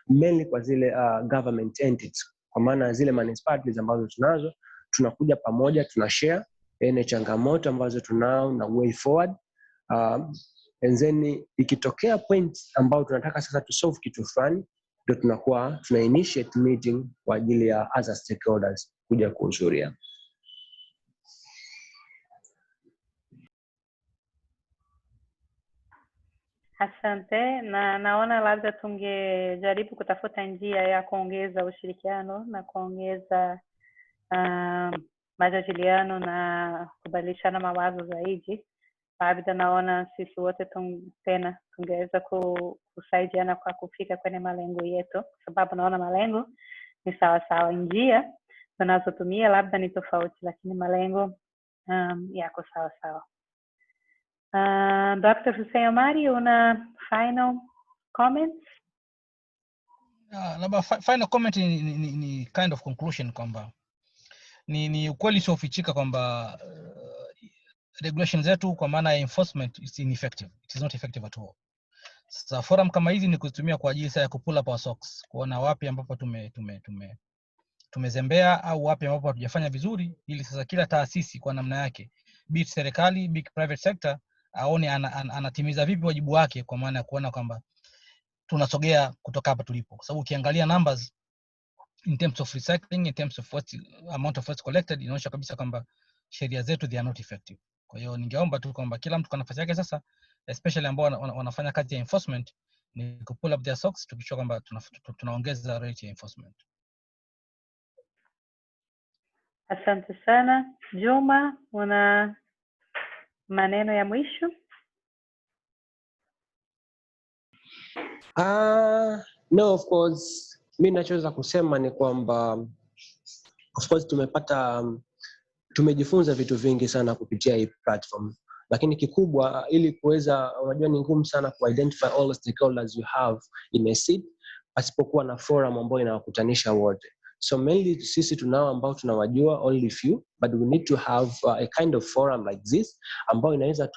mainly kwa zile government entities, kwa maana zile municipalities ambazo tunazo, tunakuja pamoja, tunashare ene changamoto ambazo tunao na way forward, and then ikitokea point ambao tunataka sasa to solve kitu fulani, ndio tunakuwa tuna initiate meeting kwa ajili ya other stakeholders kuja kuhudhuria. Asante, na naona labda tungejaribu kutafuta njia ya kuongeza ushirikiano na kuongeza majadiliano na kubadilishana mawazo zaidi. Labda naona sisi wote tena tungeweza kusaidiana kwa kufika kwenye malengo yetu, kwa sababu naona malengo ni sawa sawa, njia tunazotumia labda ni tofauti, lakini malengo yako sawa sawa. Dr. Hussein Omari, una final comments? Labda final comment ni kind of conclusion kwamba ni ukweli usiofichika kwamba regulations zetu kwa maana ya enforcement is ineffective. It is not effective at all. Sasa forum kama hizi ni kutumia kwa ajili ya kupull up our socks, kuona wapi ambapo tumezembea au wapi ambapo hatujafanya vizuri, ili sasa kila taasisi kwa namna yake, be it serikali, be it private sector, aone anatimiza vipi wajibu wake, kwa maana ya kuona kwamba tunasogea kutoka hapa tulipo. Kwa sababu ukiangalia numbers in terms of recycling, in terms of amount of waste collected, inaonyesha kabisa kwamba sheria zetu they are not effective. Kwa hiyo ningeomba tu kwamba kila mtu kwa nafasi yake sasa, especially ambao wanafanya kazi ya enforcement, ni ku pull up their socks, tukishow kwamba tunaongeza rate ya enforcement. Asante sana. Juma, una maneno ya mwisho? No, of course mimi nachoweza kusema ni kwamba of course tumejifunza vitu vingi sana kupitia hii platform, lakini kikubwa ili kuweza, unajua ni ngumu sana ku identify all the stakeholders you have in a seat asipokuwa na forum ambayo inawakutanisha wote. So mainly sisi tunao ambao tunawajua only few, but we need to have a kind of forum like this ambayo inaweza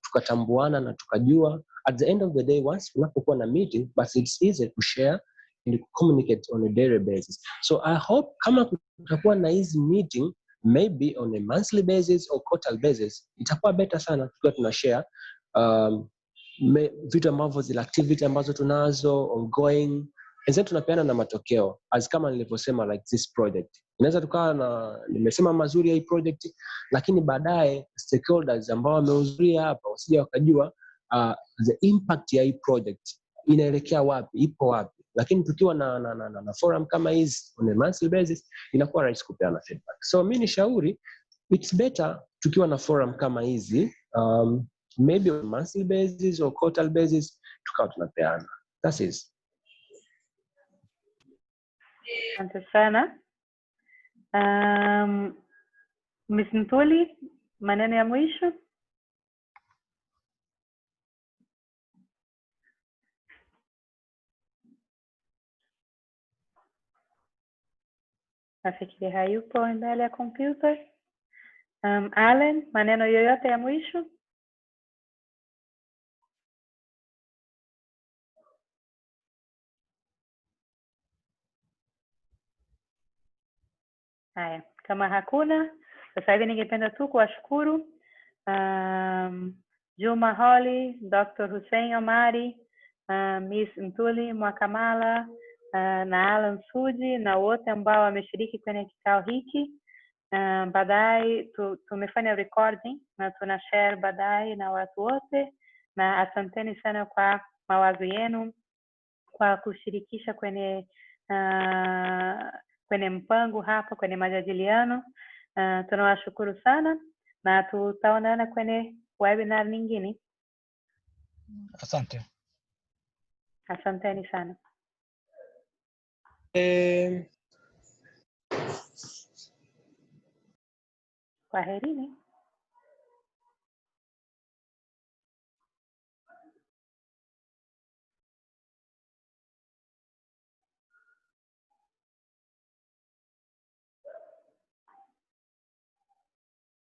tukatambuana na tukajua at the end of the day, once tunapokuwa na meeting, but it's easy to share and communicate on a daily basis. So I hope kama kutakuwa na hizi meeting maybe on a monthly basis or quarterly basis, itakuwa better sana tukiwa tunashare vitu ambavyo zile activity ambazo tunazo ongoing, and then tunapeana na matokeo, as kama nilivyosema like this project. Inaweza tukawa na nimesema mazuri ya hii project, lakini baadaye stakeholders ambao wamehudhuria hapa wasije wakajua the impact ya hii project inaelekea wapi, ipo wapi. Lakini tukiwa na forum kama hizi on a monthly basis, inakuwa rahisi kupeana feedback. So mimi nishauri it's better tukiwa na forum kama hizi, maybe on a monthly basis or quarterly basis, tukawa tunapeana. That's it. Asante sana. Ms. Ntuli, maneno ya mwisho? Nafikiri hayupo mbele ya kompyuta. Allen, maneno yoyote ya mwisho? Haya, kama hakuna, sasa hivi ningependa tu kuwashukuru Juma Holly, Dr. Hussein Omari, Ms. Ntuli Mwakamala, na Alan Suji na wote ambao wameshiriki kwenye kikao hiki. Baadaye tumefanya recording na tuna share baadaye na watu wote, na asanteni sana kwa mawazo yenu, kwa kushirikisha kwenye mpango hapa, kwenye majadiliano. Tunawashukuru sana na tutaonana kwenye webinar nyingine. Asante. Asanteni sana. Kwaherini.